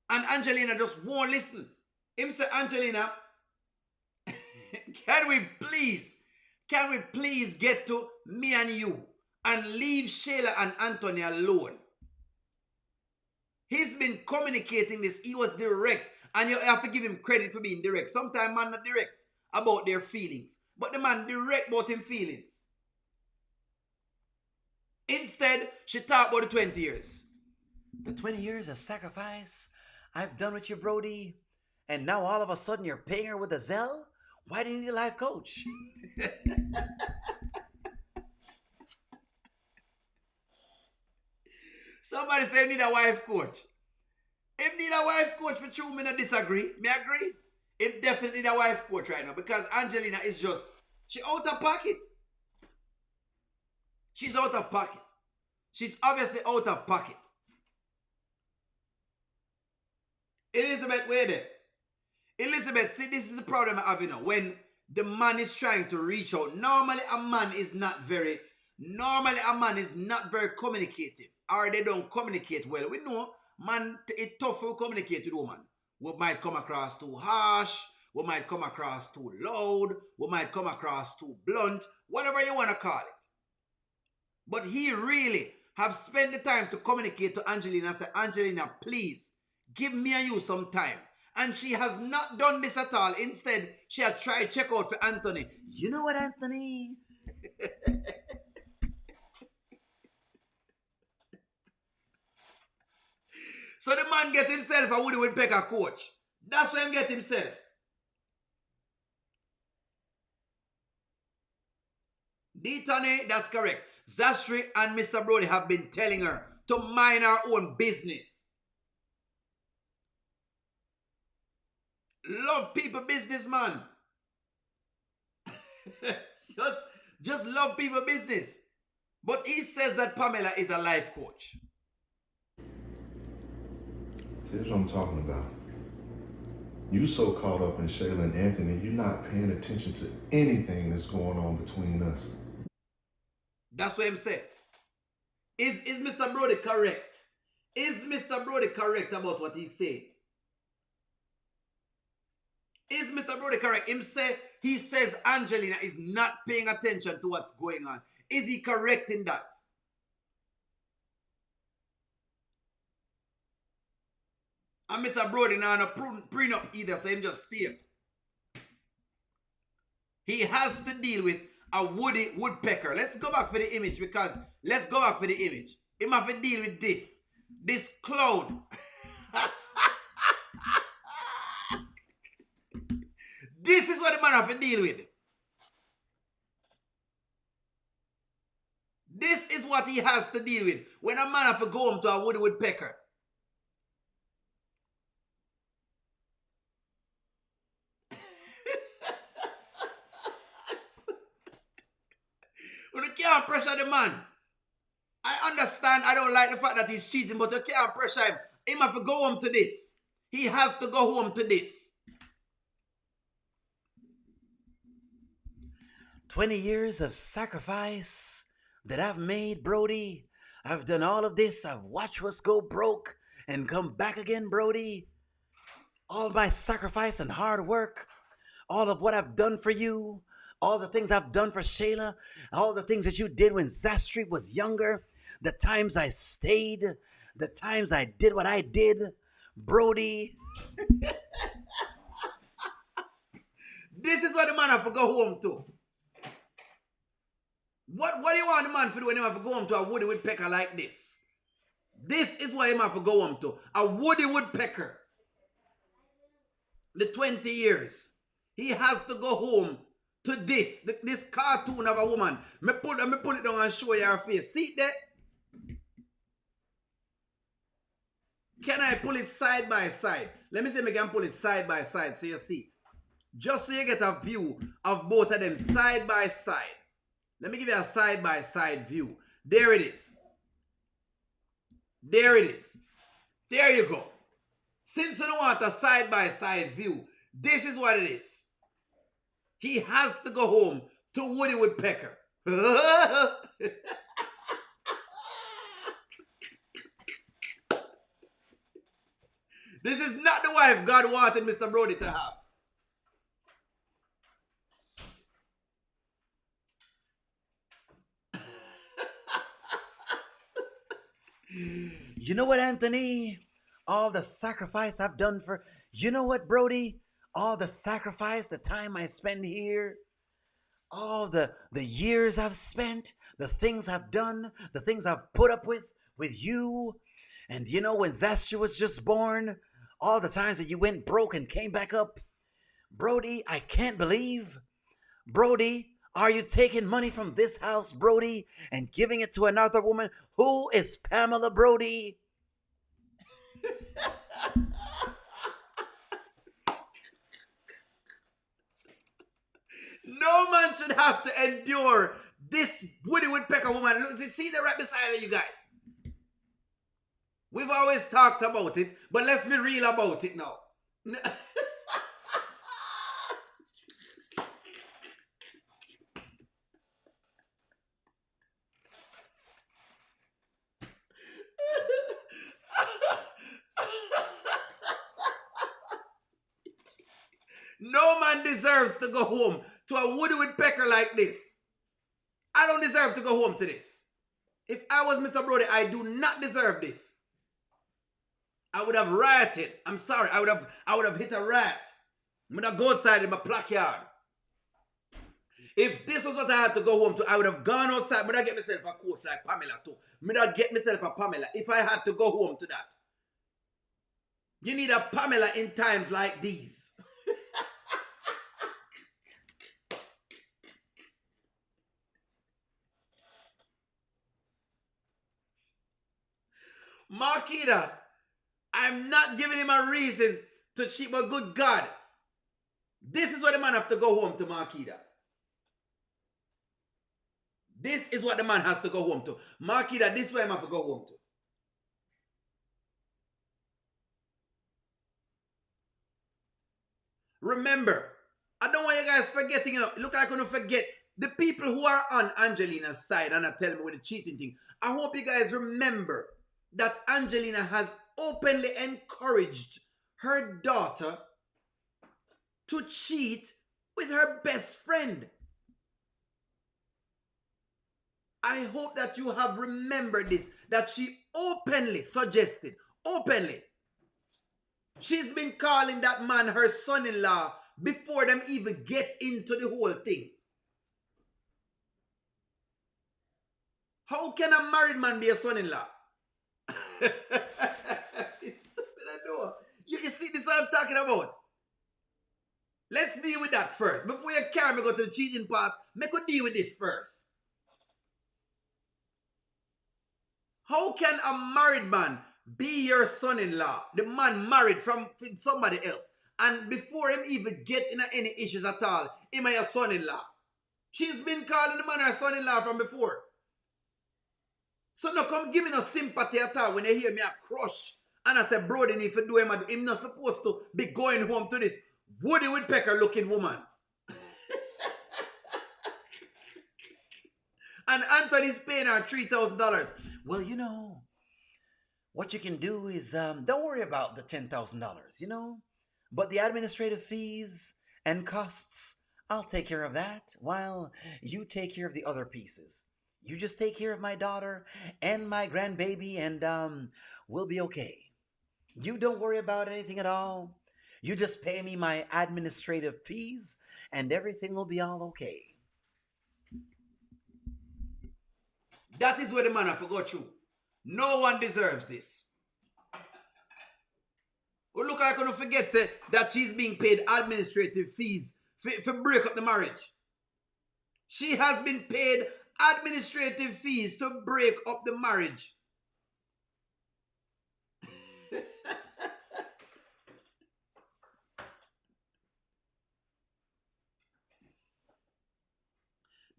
And Angelina just won't listen. Him say, Angelina, Can we please get to me and you and leave Shayla and Anthony alone? He's been communicating this. He was direct. And you have to give him credit for being direct. Sometimes man not direct about their feelings. But the man direct about him feelings. Instead, she talked about the 20 years. The 20 years of sacrifice I've done with you, Brody. And now all of a sudden you're paying her with a Zelle? Why do you need a life coach? Somebody say need a wife coach. If need a wife coach for true, me not disagree. Me agree. If definitely need a wife coach right now. Because Angelina is just, she out of pocket. She's out of pocket. She's obviously out of pocket. Elizabeth, wait there. Elizabeth, see, this is the problem I have, you know. When the man is trying to reach out, normally a man is not very communicative. Or they don't communicate well. We know, man, it's tough to communicate with woman. We might come across too harsh. We might come across too loud. We might come across too blunt. Whatever you want to call it. But he really have spent the time to communicate to Angelina and say, Angelina, please, give me and you some time. And she has not done this at all. Instead, she had tried check out for Anthony. You know what, Anthony? So the man get himself a Woody Woodpecker coach. That's why him get himself. D-Tony, that's correct. Zastri and Mr. Brody have been telling her to mind her own business. Love people business, man. just love people business. But he says that Pamela is a life coach. See, that's what I'm talking about. You so caught up in Shayla and Anthony, you're not paying attention to anything that's going on between us. That's what I'm saying. Is Mr. Brody correct? Is Mr. Brody correct about what he said? Is Mr. Brody correct? He says Angelina is not paying attention to what's going on. Is he correct in that? And Mr. Brody now not prenup either, so him just stay. He has to deal with a Woody Woodpecker. Let's go back for the image because let's go back for the image. Him have to deal with this. This cloud. This is what the man have to deal with. This is what he has to deal with. When a man have to go home to a Woody Woodpecker. You can't pressure the man. I understand, I don't like the fact that he's cheating, but you can't pressure him. He have to go home to this. He has to go home to this. 20 years of sacrifice that I've made, Brody. I've done all of this. I've watched us go broke and come back again, Brody. All my sacrifice and hard work. All of what I've done for you. All the things I've done for Shayla. All the things that you did when Zastri was younger. The times I stayed. The times I did what I did. Brody. This is what the man have to go home to. What do you want the man to do when he have to go home to a Woody Woodpecker like this? This is what he have to go home to. A Woody Woodpecker. The 20 years. He has to go home to this. This cartoon of a woman. Me pull it down and show you her face. See it there? Can I pull it side by side? Let me see if I can pull it side by side so you see it. Just so you get a view of both of them side by side. Let me give you a side by side view. There it is. There it is. There you go. Since you don't want a side by side view, this is what it is. He has to go home to Woody Woodpecker. This is not the wife God wanted Mr. Brody to have. You know what, Anthony? All the sacrifice I've done for. You know what, Brody? All the sacrifice, the time I spend here, all the years I've spent, the things I've done, the things I've put up with you. And you know when Zastra was just born, all the times that you went broke and came back up. Brody, I can't believe. Brody, are you taking money from this house, Brody, and giving it to another woman? Who is Pamela, Brody? No man should have to endure this Woody Woodpecker woman. Look, see that right beside her, you guys. We've always talked about it, but let's be real about it now. No man deserves to go home to a Woody Woodpecker like this. I don't deserve to go home to this. If I was Mr. Brody, I do not deserve this. I would have rioted. I'm sorry. I would have hit a riot. I'm gonna go outside in my plackyard. If this was what I had to go home to, I would have gone outside. But I get myself a coach like Pamela too. I get myself a Pamela if I had to go home to that. You need a Pamela in times like these. Marquita, I'm not giving him a reason to cheat, but good God. This is what the man have to go home to, Marquita. This is what the man has to go home to. Marquita, this is what he have to go home to. Remember, I don't want you guys forgetting, look like I'm going to forget the people who are on Angelina's side and are telling me with the cheating thing. I hope you guys remember that Angelina has openly encouraged her daughter to cheat with her best friend. I hope that you have remembered this, that she openly suggested, openly. She's been calling that man her son-in-law before them even get into the whole thing. How can a married man be a son-in-law? You see, this is what I'm talking about. Let's deal with that first. Before you carry me go to the cheating part, make us deal with this first. How can a married man be your son-in-law? The man married from somebody else. And before him even get in any issues at all, him your son-in-law. She's been calling the man her son-in-law from before. So now come give me no sympathy at all when you hear me a crush. And I say, bro, they need to do him. I'm not supposed to be going home to this Woody Woodpecker looking woman. And Anthony's paying her $3,000. Well, you know, what you can do is, don't worry about the $10,000, you know. But the administrative fees and costs, I'll take care of that while you take care of the other pieces. You just take care of my daughter and my grandbaby and we'll be okay. You don't worry about anything at all. You just pay me my administrative fees and everything will be all okay. That is where the man have to go through. No one deserves this. Well, look, I'm going to forget that she's being paid administrative fees for break up the marriage. She has been paid administrative fees to break up the marriage.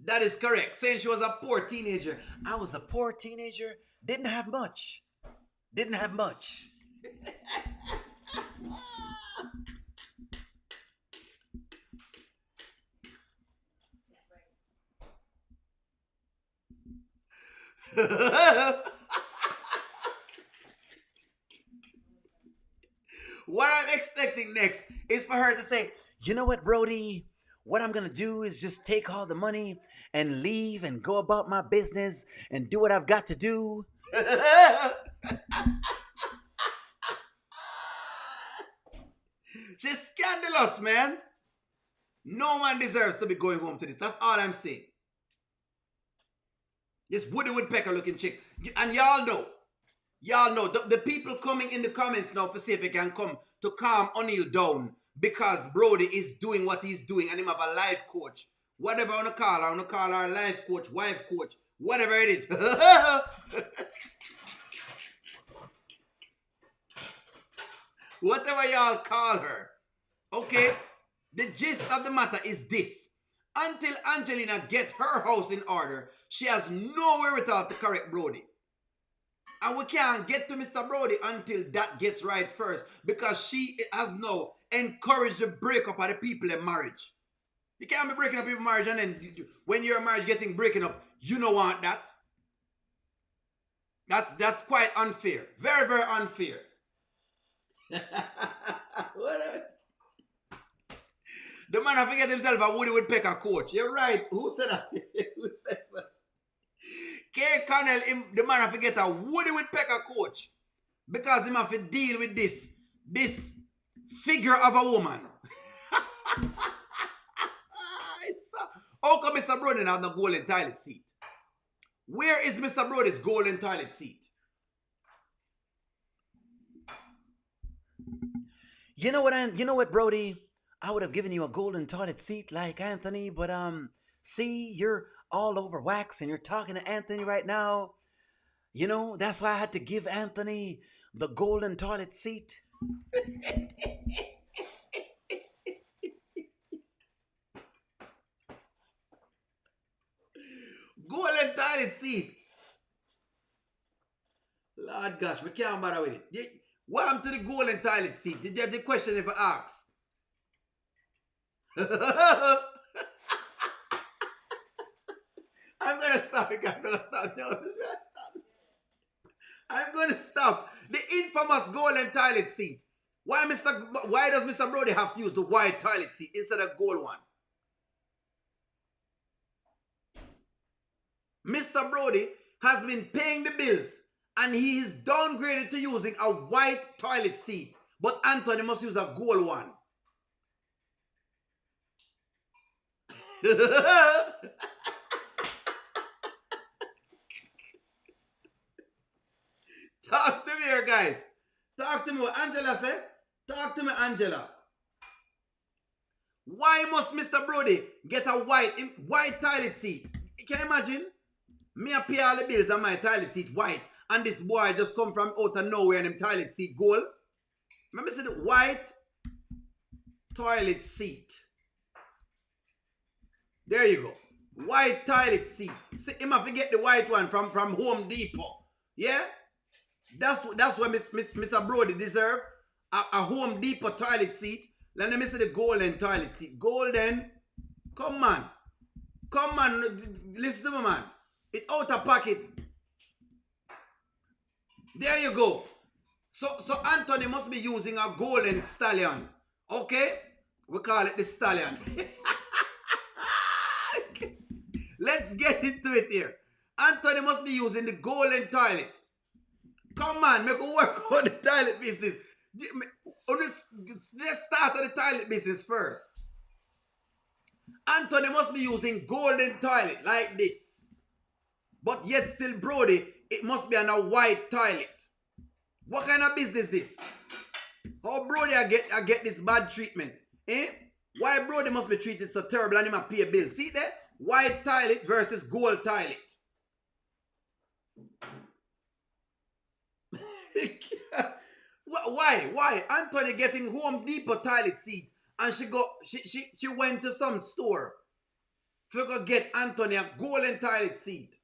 That is correct. Saying she was a poor teenager. I was a poor teenager. Didn't have much. Didn't have much. What I'm expecting next is for her to say, you know what, Brody? What I'm going to do is just take all the money and leave and go about my business and do what I've got to do. She's scandalous, man. No man deserves to be going home to this. That's all I'm saying. This Woody Woodpecker looking chick. And y'all know, the people coming in the comments now for see if they can come to calm O'Neal down because Brody is doing what he's doing and him have a life coach. Whatever I want to call her life coach, wife coach, whatever it is. Whatever y'all call her. Okay? The gist of the matter is this. Until Angelina get her house in order, she has no wherewithal to correct Brody. And we can't get to Mr. Brody until that gets right first because she has now encouraged the breakup of the people in marriage. You can't be breaking up your marriage and then when your marriage getting breaking up, you don't want that. That's quite unfair. Very, very unfair. The man have forget himself a Woody Woodpecker coach. You're right. Who said that? Who said that? K. Connell, the man have forget a Woody Woodpecker coach because him have to deal with this figure of a woman. How come Mr. Brody have the golden toilet seat? Where is Mr. Brody's golden toilet seat? You know what, Brody? I would have given you a golden toilet seat like Anthony, but see, you're all over wax and you're talking to Anthony right now. You know, that's why I had to give Anthony the golden toilet seat. Golden toilet seat. Lord gosh, we can't bother with it. What happened to the golden toilet seat? Did you have the question ever asked? I'm gonna stop it. I'm gonna stop. No, I'm gonna stop. The infamous golden toilet seat. Why does Mr. Brody have to use the white toilet seat instead of gold one? Mr. Brody has been paying the bills and he is downgraded to using a white toilet seat. But Anthony must use a gold one. Talk to me here, guys. Talk to me. What Angela said? Talk to me, Angela. Why must Mr. Brody get a white toilet seat? Can you imagine? Me a pay all the bills on my toilet seat white, and this boy just come from out of nowhere and them toilet seat gold. Remember say the white toilet seat. There you go. White toilet seat. See, him have to get the white one from Home Depot. Yeah? That's what Mr. Brody deserve. A Home Depot toilet seat. Let me see the golden toilet seat. Golden. Come on. Come on. Listen to me, man. It out of pocket. There you go. So Anthony must be using a golden stallion. Okay? We call it the stallion. Let's get into it here. Anthony must be using the golden toilets. Come on, make a work on the toilet business. Let's start at the toilet business first. Anthony must be using golden toilet like this. But yet still Brody, it must be on a white toilet. What kind of business is this? How Brody I get this bad treatment? Eh? Why Brody must be treated so terrible and him a pay a bill? See there? White toilet versus gold toilet. Why? Anthony getting Home Depot toilet seat and she went to some store to go get Anthony a golden toilet seat.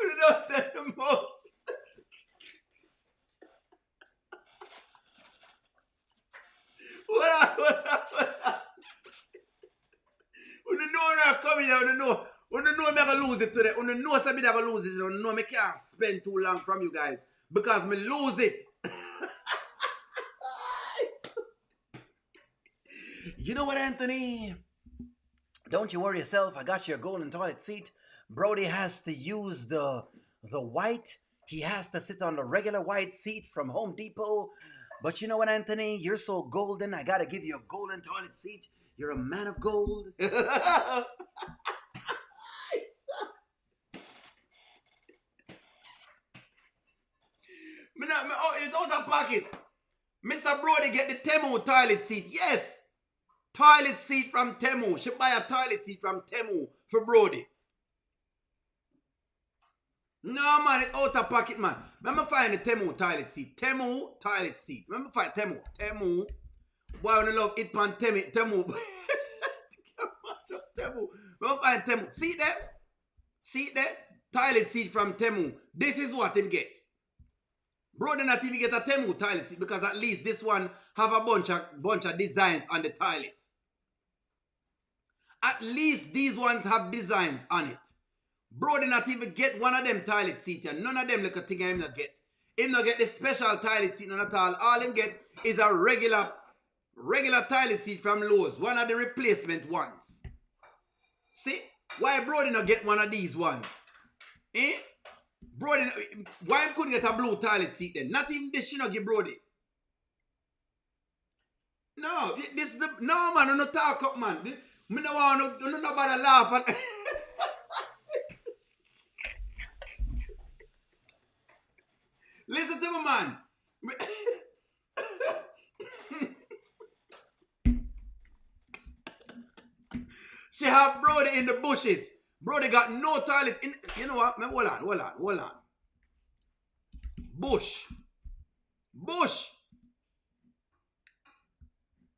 You know that the most. What? You know not coming here, you know me gonna lose it today. You know somebody gonna lose it. You know me can't spend too long from you guys because me lose it. You know what, Anthony? Don't you worry yourself. I got your golden toilet seat. Brody has to use the white. He has to sit on the regular white seat from Home Depot. But you know what, Anthony? You're so golden. I gotta give you a golden toilet seat. You're a man of gold. It's out of pocket. Mr. Brody get the Temu toilet seat. Yes. Toilet seat from Temu. She buy a toilet seat from Temu for Brody. No, man, it's out of pocket, man. Let me find the Temu toilet seat. Temu toilet seat. Let me find Temu. Temu. Boy, I love it pan Temu. Temu. Temu. Let me find Temu. See there? See there? Toilet seat from Temu. This is what him get. Brody not even get a Temu toilet seat because at least this one have a bunch of designs on the toilet. At least these ones have designs on it. Brody not even get one of them toilet seats and none of them little thing him not get. Him not get the special toilet seat none at all. All him get is a regular toilet seat from Lowe's. One of the replacement ones. See? Why Brody not get one of these ones? Eh? Brody, why him couldn't get a blue toilet seat then? Not even this she not give Brody. No, this is the no man, no talk up man. Me no want nobody laugh and listen to me, man. She have Brody in the bushes. Brody got no toilets in. You know what? Hold on. Bush.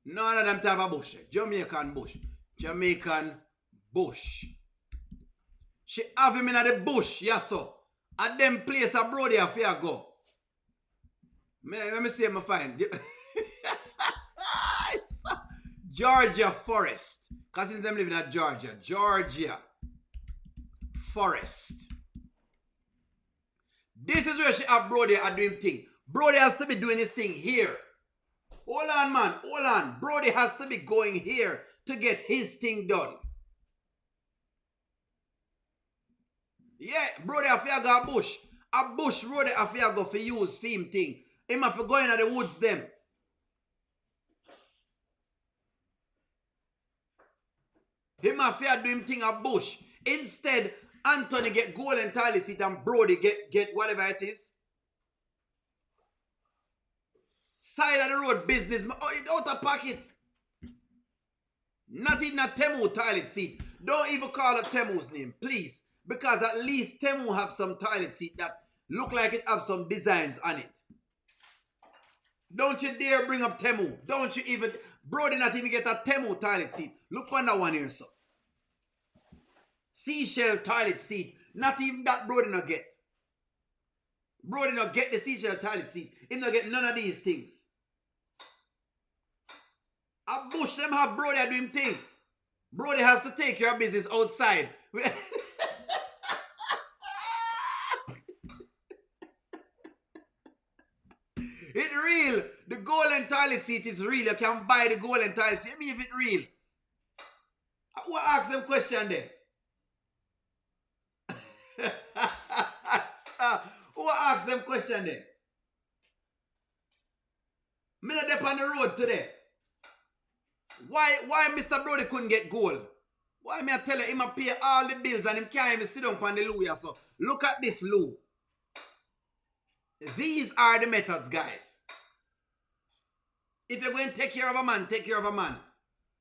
None of them type of bush. Jamaican bush. She have him in the bush, yes so. At them place a Brody a fear go. Let me see him find. Georgia Forest. Because since them living at Georgia Forest. This is where she have Brody are doing thing. Brody has to be doing his thing here. Hold on, man. Hold on. Brody has to be going here to get his thing done. Yeah, Brody have to go a bush. A bush Brody have to go for use for him thing. Him have to go in the woods them. Him have to do him thing a bush. Instead, Anthony get golden toilet seat and Brody get whatever it is. Side of the road business. Oh, it out of pocket. Not even a Temu toilet seat. Don't even call up Temu's name, please. Because at least Temu have some toilet seat that look like it have some designs on it. Don't you dare bring up Temu. Don't you even... Brody not even get a Temu toilet seat. Look on that one here, so. Seashell toilet seat. Not even that Brody not get. Brody not get the seashell toilet seat. He not get none of these things. A bush them have Brody doing thing. Brody has to take care of business outside. It's real. The golden toilet seat is real. You can buy the golden toilet seat. I mean if it's real. Who ask them question then? Who ask them question then? Me not up on the road today. Why Mr. Brody couldn't get gold? Why me I tell him I pay all the bills and him can't even sit down on the loo here, so look at this loo. These are the methods, guys. If you're going to take care of a man, take care of a man.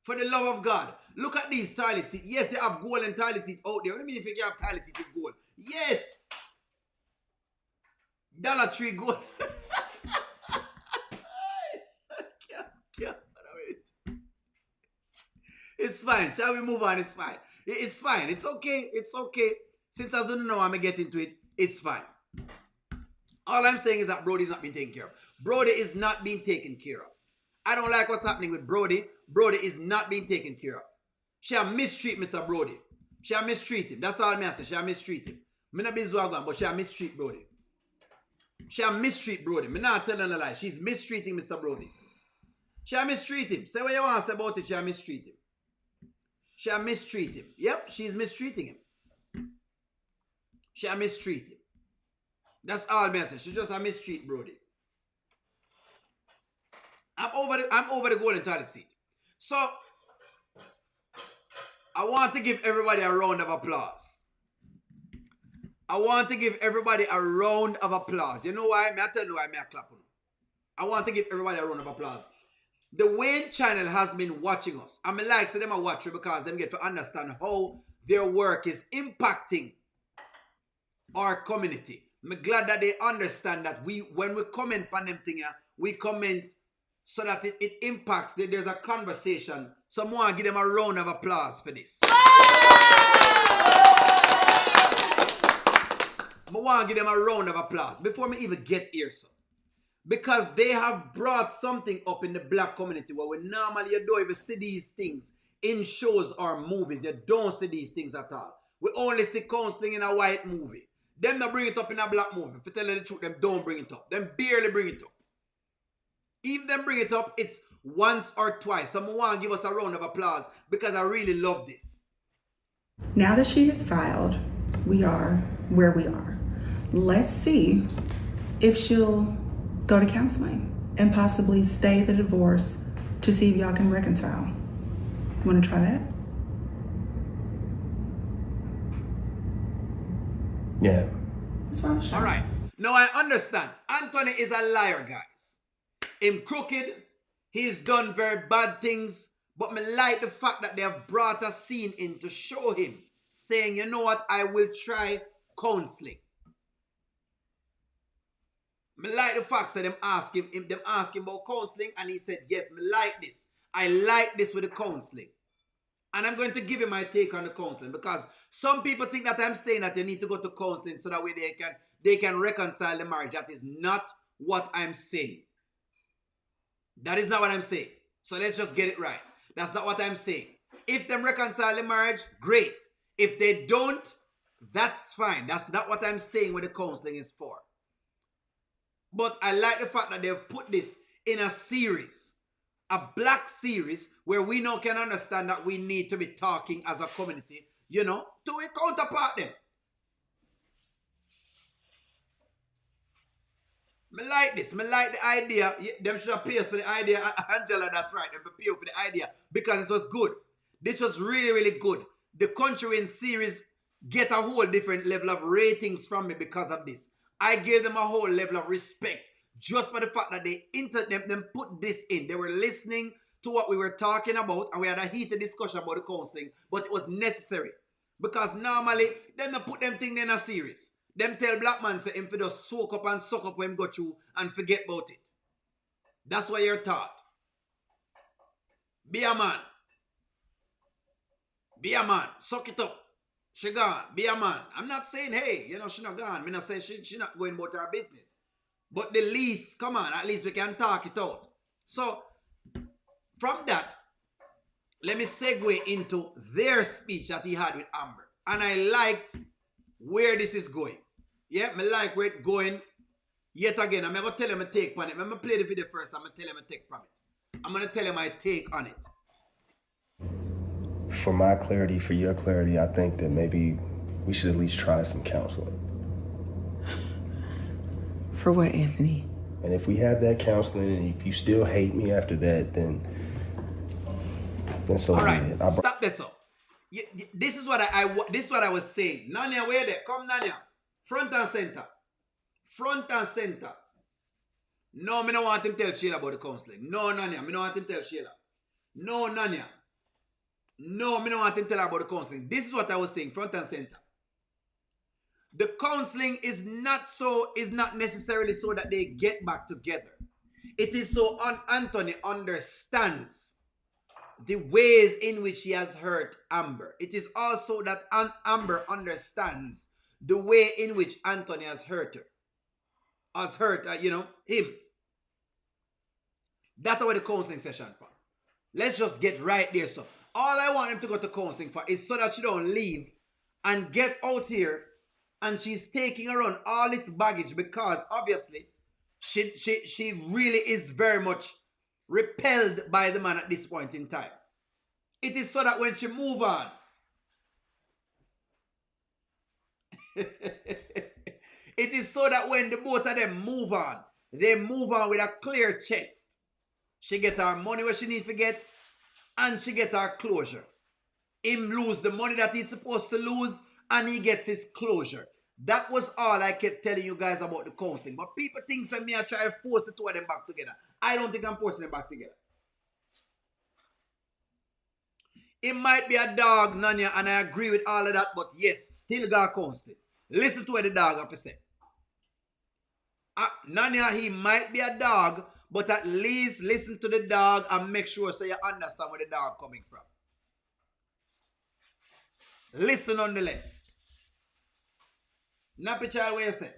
For the love of God. Look at these toilet seats. Yes, you have gold and toilet seat out there. What do you mean if you have toilet seat with gold? Yes. Dollar Tree gold. It's fine. Shall we move on? It's fine. It's fine. It's okay. It's okay. Since I don't know how I'm going to get into it, it's fine. All I'm saying is that Brody's not being taken care of. Brody is not being taken care of. I don't like what's happening with Brody. Brody is not being taken care of. She have mistreat Mr. Brody. She have mistreat him. That's all I'm saying. She have mistreat him. I'm not being Zwagan, but she have mistreat Brody. She have mistreat Brody. I'm not telling a lie. She's mistreating Mr. Brody. She mistreat him. Say what you want to say about it, she mistreat him. She mistreat him. Yep, she's mistreating him. She mistreat him. That's all I'm saying. She just a mistreat Brody. I'm over the golden toilet seat. So I want to give everybody a round of applause. I want to give everybody a round of applause. You know why? I tell you why I clap. I want to give everybody a round of applause. The Wayne channel has been watching us. I'm like, so them are watching because them get to understand how their work is impacting our community. I'm glad that they understand that when we comment on them thing, we comment so that it impacts. There's a conversation. So I want to give them a round of applause for this. I want to give them a round of applause before me even get here, so. Because they have brought something up in the black community where we normally you don't even see these things in shows or movies. You don't see these things at all. We only see counseling in a white movie. Them not bring it up in a black movie. If you tell you the truth, them don't bring it up. Them barely bring it up. If them bring it up, it's once or twice. So I want to give us a round of applause because I really love this. Now that she has filed, we are where we are. Let's see if she'll go to counseling and possibly stay the divorce to see if y'all can reconcile. Want to try that? Yeah. All right. Now I understand. Anthony is a liar, guys. Him crooked. He's done very bad things. But me like the fact that they have brought a scene in to show him saying, you know what, I will try counseling. Me like the fact that them ask him about counseling and he said, yes, me like this. I like this with the counseling. And I'm going to give him my take on the counseling because some people think that I'm saying that you need to go to counseling so that way they can reconcile the marriage. That is not what I'm saying. That is not what I'm saying. So let's just get it right. That's not what I'm saying. If them reconcile the marriage, great. If they don't, that's fine. That's not what I'm saying what the counseling is for. But I like the fact that they've put this in a series, a black series, where we now can understand that we need to be talking as a community, you know, to a counterpart them. Me like this. Me like the idea. Them should have paid for the idea. Angela, that's right. Them paid for the idea because it was good. This was really, really good. The Kountry Wayne series get a whole different level of ratings from me because of this. I gave them a whole level of respect just for the fact that they them put this in. They were listening to what we were talking about and we had a heated discussion about the counseling, but it was necessary because normally them put them things in a series. Them tell black man say him to just soak up and suck up when him go through and forget about it. That's what you're taught. Be a man. Be a man. Suck it up. She gone. Be a man. I'm not saying, hey, you know, she not gone. I'm not saying she not going about her business. But the least, come on, at least we can talk it out. So, from that, let me segue into their speech that he had with Amber. And I liked where this is going. Yeah, me like where it's going. Yet again, I'm going to tell him my take on it. I'm going to play the video first. I'm going to tell him my take from it. I'm going to tell him my take on it. For my clarity, for your clarity, I think that maybe we should at least try some counseling. For what, Anthony? And if we have that counseling and if you still hate me after that, then so all right, be it. stop this up. This is what I was saying. Nanya, where there? Come, Nanya. Front and center. Front and center. No, me don't want him to tell Shayla about the counseling. No, Nanya. Me don't want him to tell Shayla. No, Nanya. No, me don't want him to tell her about the counseling. This is what I was saying, front and center. The counseling is not necessarily so that they get back together. It is so Anthony understands the ways in which he has hurt Amber. It is also that Amber understands the way in which Anthony has hurt her. Has hurt, him. That's what the counseling session for. Let's just get right there. So all I want him to go to counseling for is so that she don't leave and get out here and she's taking around all this baggage because obviously she really is very much repelled by the man at this point in time. It is so that when she move on, it is so that when the both of them move on, they move on with a clear chest. She get her money where she need to get, and she get her closure. Him lose the money that he's supposed to lose, and he gets his closure. That was all I kept telling you guys about the counseling. But people think that me I try to force the two of them back together. I don't think I'm forcing them back together. It might be a dog, Nanya, and I agree with all of that, but yes, still got counseling. Listen to what the dog have to say. Nanya, he might be a dog, but at least listen to the dog and make sure so you understand where the dog coming from. Listen nonetheless. Nappy child, what you say?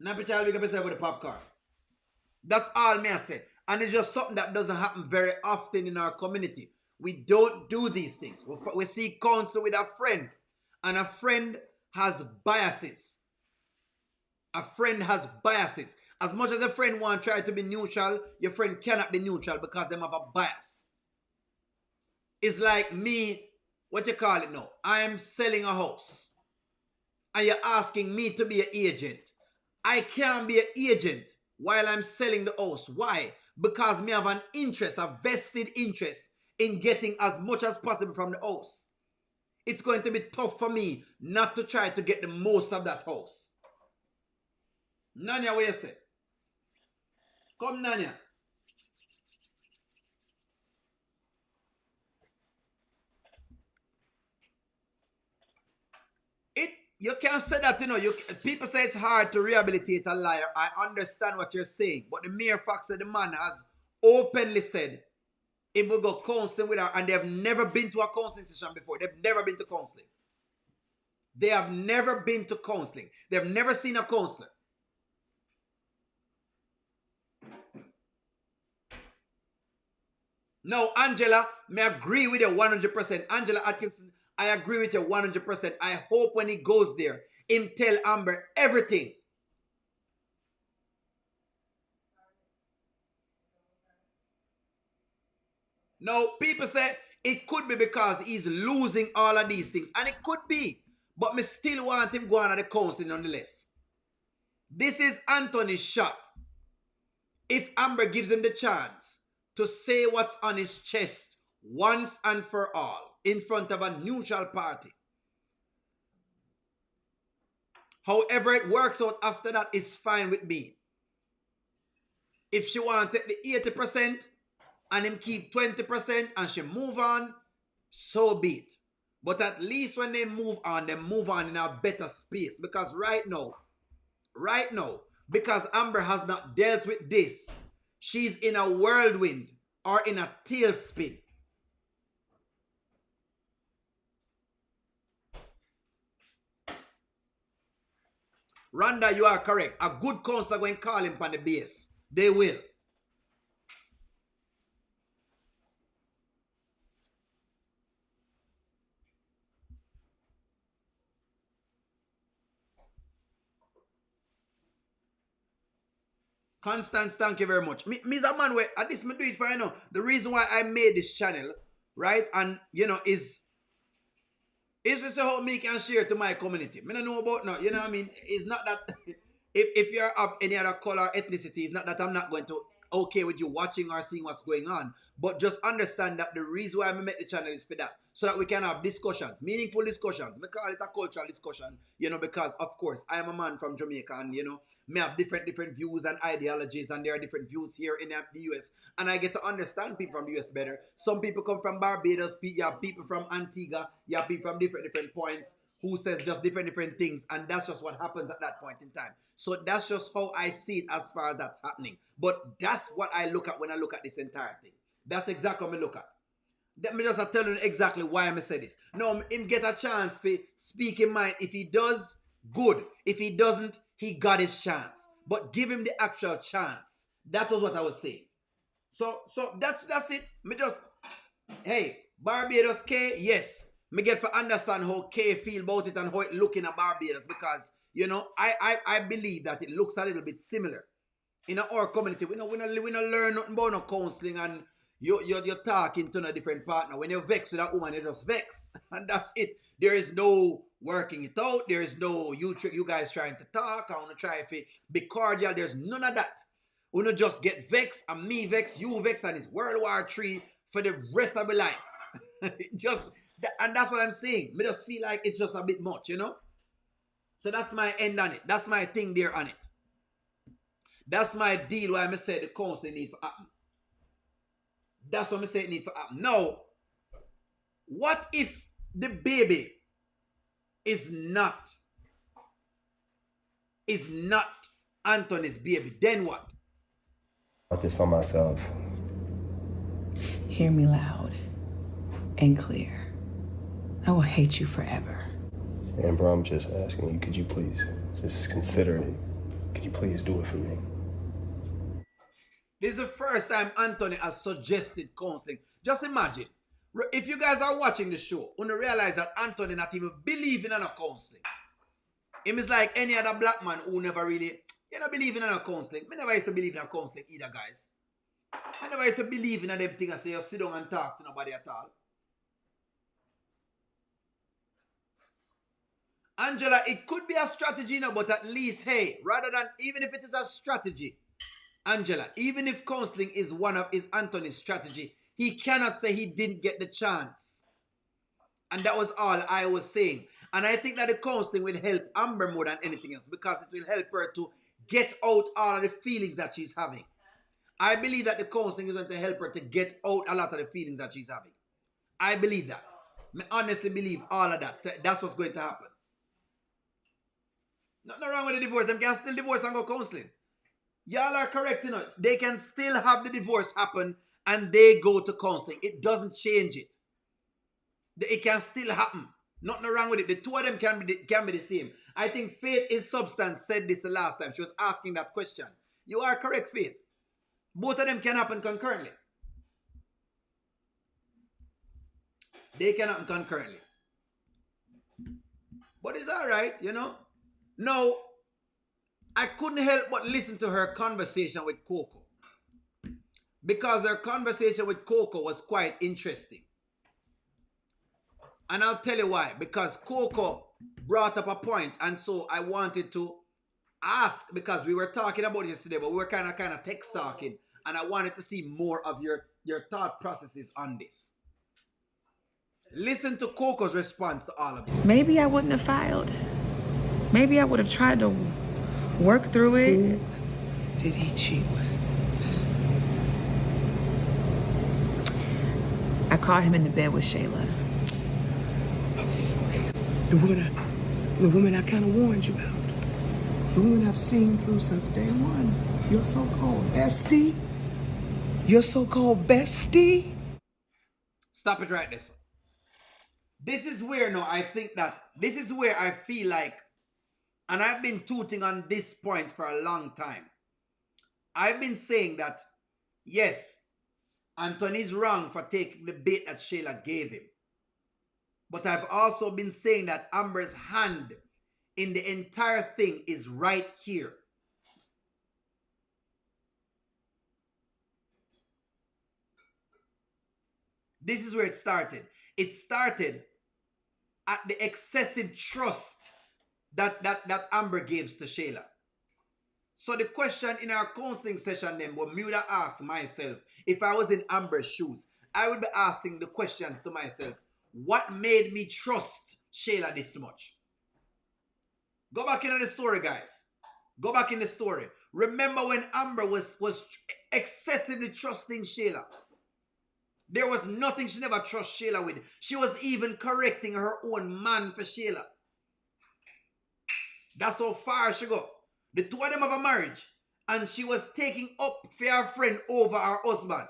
Nappy child, big up yourself with the popcorn. That's all me I say. And it's just something that doesn't happen very often in our community. We don't do these things. We see counsel with a friend, and a friend has biases. A friend has biases. As much as a friend wants to try to be neutral, your friend cannot be neutral because they have a bias. It's like me, what you call it now? I am selling a house, and you're asking me to be an agent. I can't be an agent while I'm selling the house. Why? Because me have an interest, a vested interest in getting as much as possible from the house. It's going to be tough for me not to try to get the most of that house. Nanya, what you say? Come, Nanya. You can't say that, you know. People say it's hard to rehabilitate a liar. I understand what you're saying. But the mere fact that the man has openly said he will go counseling with her, and they have never been to a counseling session before. They've never been to counseling. They have never been to counseling. They've never seen a counselor. No, Angela, may agree with you 100%. Angela Atkinson, I agree with you 100%. I hope when he goes there, him tell Amber everything. No, people say it could be because he's losing all of these things. And it could be. But me still want him going on the counseling nonetheless. This is Anthony's shot. If Amber gives him the chance to say what's on his chest once and for all in front of a neutral party. However it works out after that is fine with me. If she want to take the 80% and him keep 20% and she move on, so be it. But at least when they move on in a better space. Because right now, because Amber has not dealt with this, she's in a whirlwind or in a tailspin. Rhonda, you are correct. A good counselor going to call him on the base. They will. Constance, thank you very much. Me's a man where at least me do it for you know. The reason why I made this channel, right? And you know, is to say how me can share to my community. Me don't know about now, you know what I mean? It's not that if you're of any other color, ethnicity, it's not that I'm not going to okay with you watching or seeing what's going on. But just understand that the reason why I make the channel is for that. So that we can have discussions, meaningful discussions. We call it a cultural discussion, you know, because of course I am a man from Jamaica and you know, me have different views and ideologies, and there are different views here in the US, and I get to understand people from the US better. Some people come from Barbados, you have people from Antigua, you have people from different points who says just different things, and that's just what happens at that point in time. So that's just how I see it as far as that's happening. But that's what I look at when I look at this entire thing. That's exactly what I look at. Let me just tell you exactly why I say this. No, him get a chance to speak in mind. If he does, good. If he doesn't, he got his chance. But give him the actual chance. That was what I was saying. So that's it. Me just, hey, Barbados K, yes. Me get to understand how K feel about it and how it look in a Barbados, because, you know, I believe that it looks a little bit similar. In our community, we don't learn nothing about no counseling, and you're talking to a different partner. When you're vexed with that woman, you just vex. And that's it. There is no working it out. There is no you guys trying to talk. I want to try to be cordial. There's none of that. We don't just get vexed, and me vex, you vex, and it's World War III for the rest of my life. And that's what I'm saying. I just feel like it's just a bit much, you know? So that's my end on it. That's my thing there on it. That's my deal why I say the counseling need for happen. That's what I say it need for happen. Now, what if the baby is not Anthony's baby? Then what? I this on myself. Hear me loud and clear. I will hate you forever. Amber, I'm just asking you, could you please just consider it? Could you please do it for me? This is the first time Anthony has suggested counseling. Just imagine, if you guys are watching the show, you will realize that Anthony not even believing in a counseling. Him is like any other black man who never really, believe in a counseling. I never used to believe in a counseling either, guys. I never used to believe in them things and say you sit down and talk to nobody at all. Angela, it could be a strategy now, but at least, hey, rather than, even if it is a strategy, Angela, even if counseling is Anthony's strategy, he cannot say he didn't get the chance. And that was all I was saying. And I think that the counseling will help Amber more than anything else, because it will help her to get out all of the feelings that she's having. I believe that the counseling is going to help her to get out a lot of the feelings that she's having. I believe that. I honestly believe all of that. So that's what's going to happen. Nothing wrong with the divorce. Them can still divorce and go counseling. Y'all are correct, They can still have the divorce happen and they go to counseling. It doesn't change it. It can still happen. Nothing wrong with it. The two of them can be the same. I think Faith is Substance said this the last time. She was asking that question. You are correct, Faith. Both of them can happen concurrently. They can happen concurrently. But it's all right, Now, I couldn't help but listen to her conversation with Coco, because her conversation with Coco was quite interesting. And I'll tell you why. Because Coco brought up a point, and so I wanted to ask, because we were talking about it yesterday, but we were kind of text talking, and I wanted to see more of your thought processes on this. Listen to Coco's response to all of it. Maybe I wouldn't have filed. Maybe I would have tried to work through it. Who did he cheat with? I caught him in the bed with Shayla. The woman I kind of warned you about. The woman I've seen through since day one. Your so-called bestie. Your so-called bestie. Stop it right there, sir. This is where now I think that, this is where I feel like, and I've been tooting on this point for a long time. I've been saying that, yes, Anthony's wrong for taking the bait that Shayla gave him. But I've also been saying that Amber's hand in the entire thing is right here. This is where it started. It started at the excessive trust that Amber gives to Shayla. So the question in our counseling session then, when me would have asked myself, if I was in Amber's shoes, I would be asking the questions to myself, what made me trust Shayla this much? Go back into the story, guys. Go back in the story. Remember when Amber was excessively trusting Shayla. There was nothing she never trust Shayla with. She was even correcting her own man for Shayla. That's how far she go. The two of them have a marriage, and she was taking up for her friend over her husband.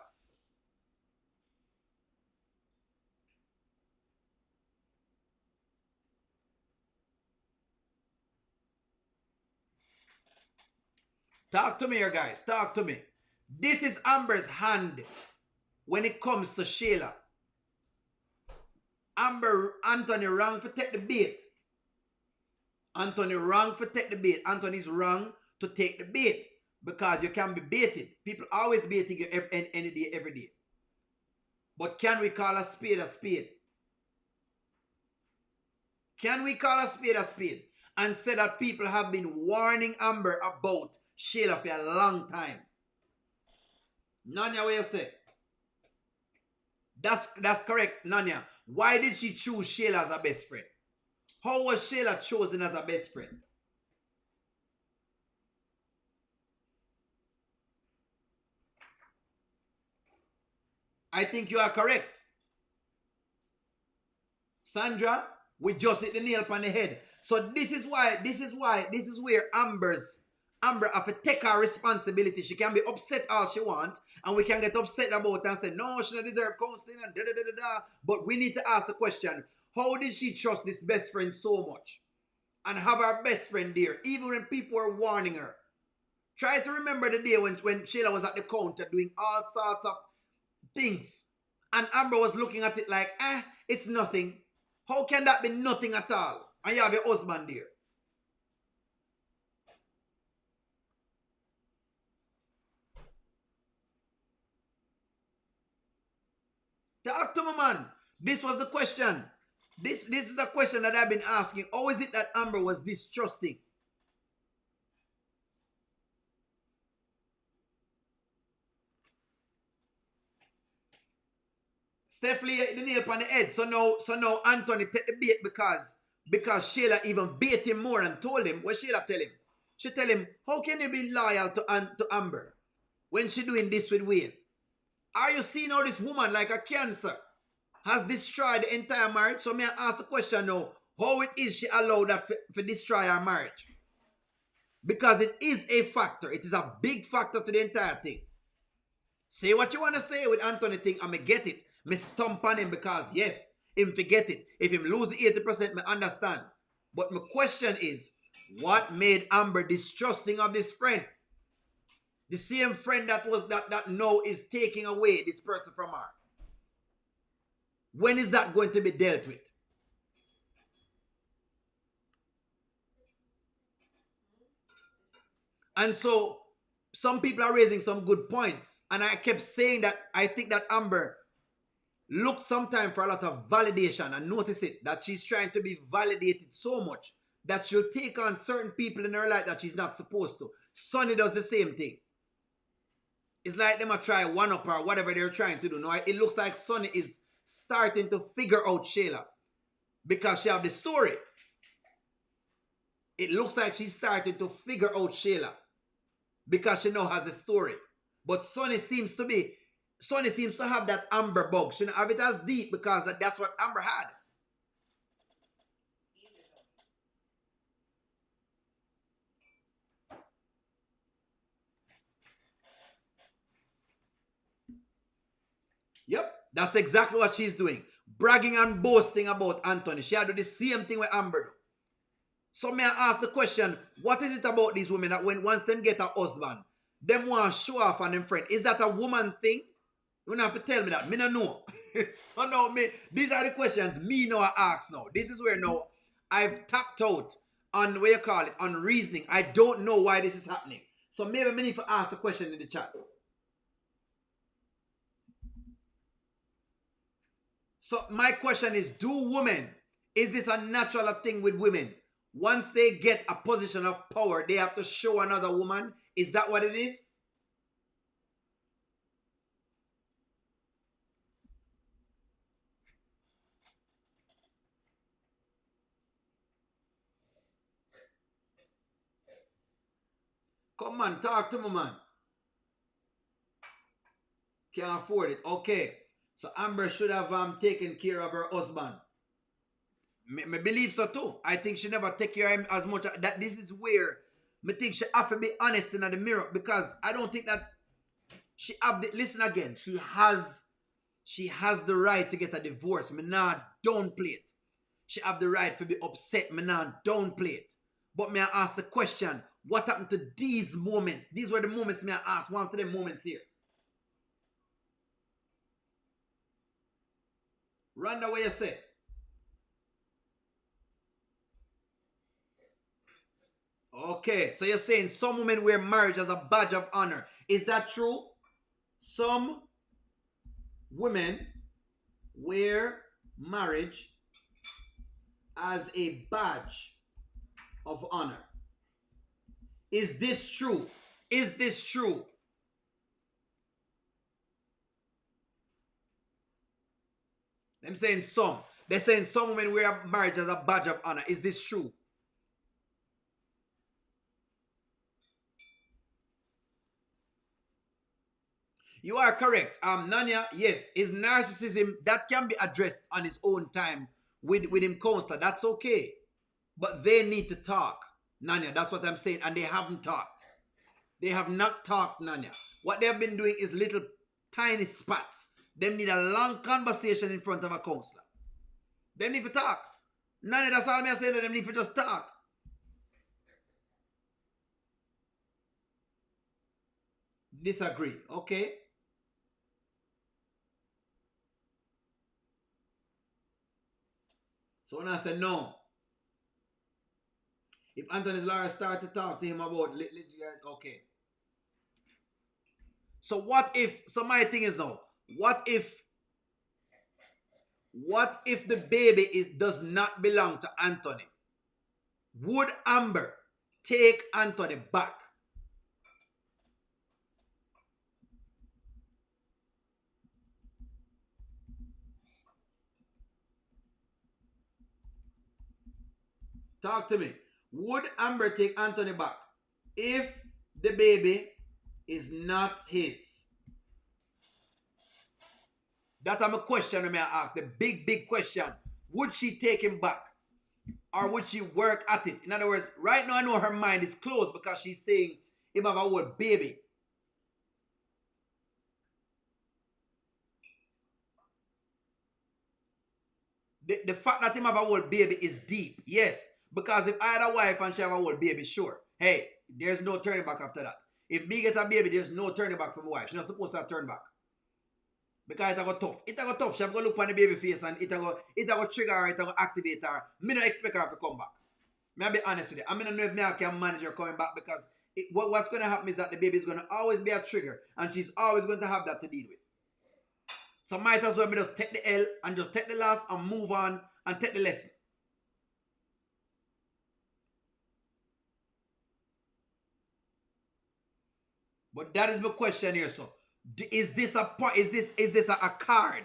Talk to me here, guys. Talk to me. This is Amber's hand when it comes to Shayla. Anthony wrong to take the bait. Anthony wrong to take the bait. Anthony's wrong to take the bait. because you can be baited. People always baiting you any day, every day. But can we call a spade a spade? Can we call a spade and say that people have been warning Amber about Shayla for a long time? Nanya, what you say? That's correct, Nanya. Why did she choose Shayla as her best friend? How was Shayla chosen as her best friend? I think you are correct. Sandra, we just hit the nail upon the head. So this is where Amber have to take her responsibility. She can be upset all she wants, and we can get upset about it and say, no, she don't deserve counseling and da. But we need to ask the question, how did she trust this best friend so much? And have her best friend there, even when people were warning her. Try to remember the day when Shayla was at the counter doing all sorts of things. And Amber was looking at it like, it's nothing. How can that be nothing at all? And you have your husband there. Talk to me, man. This was the question. This is a question that I've been asking. How is it that Amber was distrusting? Stephanie hit the nail upon the head. So now Anthony take the bait because Shayla even bait him more and told him what Shayla tell him. She tell him, how can you be loyal to Amber when she doing this with Wayne? Are you seeing how this woman like a cancer has destroyed the entire marriage? So may I ask the question now, how it is she allowed that for destroy her marriage? Because it is a factor. It is a big factor to the entire thing. Say what you want to say with Anthony thing, and me get it. Me stomp on him because, yes, him forget it. If him lose the 80%, me understand. But my question is, what made Amber distrusting of this friend? The same friend that now is taking away this person from her. When is that going to be dealt with? And so, some people are raising some good points. And I kept saying that I think that Amber looks sometimes for a lot of validation, and notice it, that she's trying to be validated so much that she'll take on certain people in her life that she's not supposed to. Sonny does the same thing. It's like them a try one up or whatever they're trying to do. Now, it looks like Sonny is starting to figure out Shayla because she have the story. It looks like she's starting to figure out Shayla because she now has the story. But Sonny seems to have that Amber bug. She don't have it as deep because that's what Amber had. Yep, that's exactly what she's doing. Bragging and boasting about Anthony. She had to do the same thing with Amber do. So may I ask the question, what is it about these women that when once them get a husband, them want to show off on them friend? Is that a woman thing? You don't have to tell me that. Me don't know. So now, these are the questions me now I ask now. This is where now I've tapped out on, what you call it, on reasoning. I don't know why this is happening. So maybe I need to ask a question in the chat. So my question is, is this a natural thing with women? Once they get a position of power, they have to show another woman? Is that what it is? Come on, talk to me, man. Can't afford it. Okay. So Amber should have taken care of her husband. Me believe so too. I think she never take care of him as much. That this is where me think she have to be honest in the mirror, because I don't think that she have the, listen again, she has the right to get a divorce. Me not downplay it. She have the right to be upset. Me not downplay it. But may I ask the question, what happened to these moments? These were the moments may I ask. One of them moments here. Rhonda, what you say? Okay, so you're saying some women wear marriage as a badge of honor. Is that true? Some women wear marriage as a badge of honor. Is this true? Is this true? I'm saying some. They're saying some women wear marriage as a badge of honor. Is this true? You are correct. Nanya, yes, is narcissism that can be addressed on his own time with him counselor. That's okay. But they need to talk. Nanya, that's what I'm saying. And they haven't talked. They have not talked, Nanya. What they have been doing is little tiny spats. They need a long conversation in front of a counselor. They need to talk. Nanya, that's all I'm saying. They need to just talk. Disagree. Okay. So when I said no, if Anthony's lawyer start to talk to him about, okay. So what if, so my thing is now, what if the baby does not belong to Anthony? Would Amber take Anthony back? Talk to me. Would Amber take Anthony back if the baby is not his? That's a question I may ask. The big question. Would she take him back? Or would she work at it? In other words, right now I know her mind is closed because she's saying him have a whole baby. The fact that him have a whole baby is deep. Yes. Because if I had a wife and she have a whole baby, sure. Hey, there's no turning back after that. If me get a baby, there's no turning back from my wife. She's not supposed to have turn back. Because it go tough. It go tough. She have to look on the baby face and it go trigger her, it go activate her. Me not expect her to come back. May I be honest with you. I don't know if I can manage her coming back because what's going to happen is that the baby is going to always be a trigger and she's always going to have that to deal with. So might as well me just take the L and just take the loss and move on and take the lesson. But that is my question here. So, is this a card?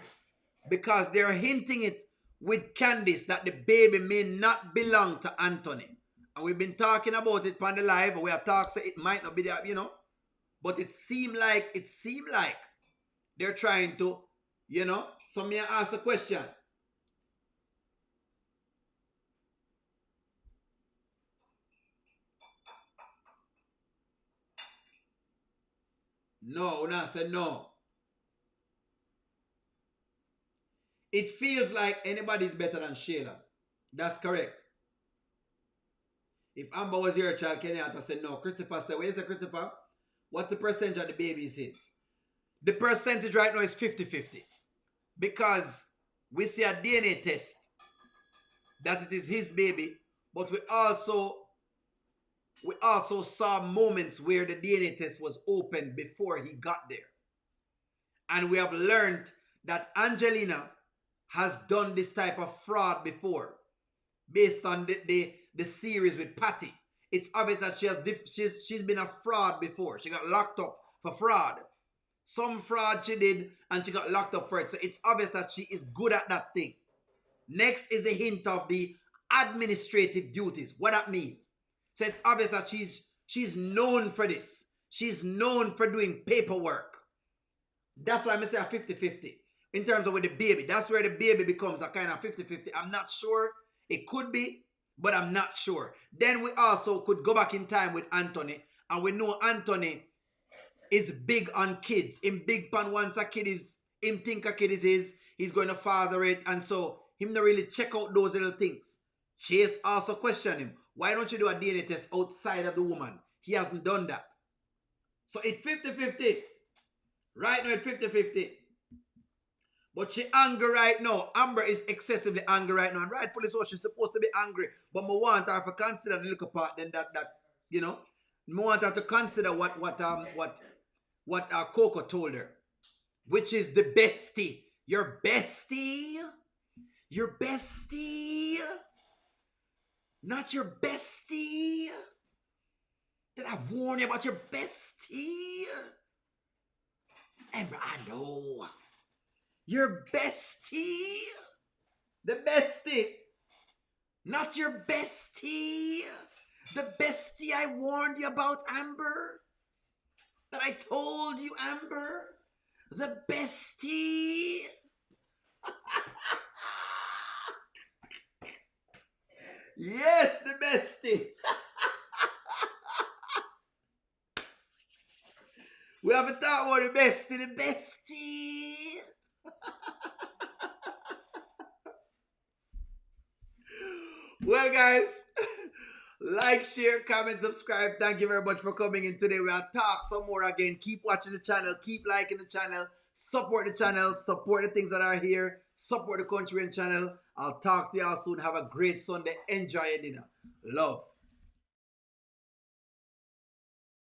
Because they're hinting it with Candice that the baby may not belong to Anthony, and we've been talking about it on the live. We are talking, so it might not be that, you know, but it seemed like they're trying to, you know. So me ask a question. No, Una said no. It feels like anybody's better than Shayla. That's correct. If Amber was your child, Kenyatta said no. Christopher said, where is it, Christopher? What's the percentage of the baby is his? The percentage right now is 50-50. Because we see a DNA test that it is his baby, but we also saw moments where the DNA test was opened before he got there. And we have learned that Angelina has done this type of fraud before based on the series with Patty. It's obvious that she's been a fraud before. She got locked up for fraud. Some fraud she did and she got locked up for it. So it's obvious that she is good at that thing. Next is the hint of the administrative duties. What that means? So it's obvious that she's known for this. She's known for doing paperwork. That's why I'm saying a 50-50 in terms of with the baby. That's where the baby becomes a kind of 50-50. I'm not sure. It could be, but I'm not sure. Then we also could go back in time with Anthony, and we know Anthony is big on kids. Him big pan once a kid is, him think a kid is his, he's going to father it, and so him not really check out those little things. Chase also questioned him. Why don't you do a DNA test outside of the woman? He hasn't done that. So it's 50-50. Right now it's 50-50. But she angry right now. Amber is excessively angry right now. And rightfully so, she's supposed to be angry. But I want her to consider the little part then that You know, I want her to consider what Coco told her, which is the bestie. Your bestie. Your bestie. Not your bestie. Did I warn you about your bestie? Amber, I know. Your bestie. The bestie. Not your bestie. The bestie I warned you about, Amber. That I told you, Amber. The bestie. Yes, the bestie. We haven't talked about the bestie. The bestie. Well, guys, like, share, comment, subscribe. Thank you very much for coming in today. We'll talk some more again. Keep watching the channel. Keep liking the channel. Support the channel. Support the things that are here. Support the Kountry Wayne channel. I'll talk to y'all soon. Have a great Sunday. Enjoy your dinner. Love.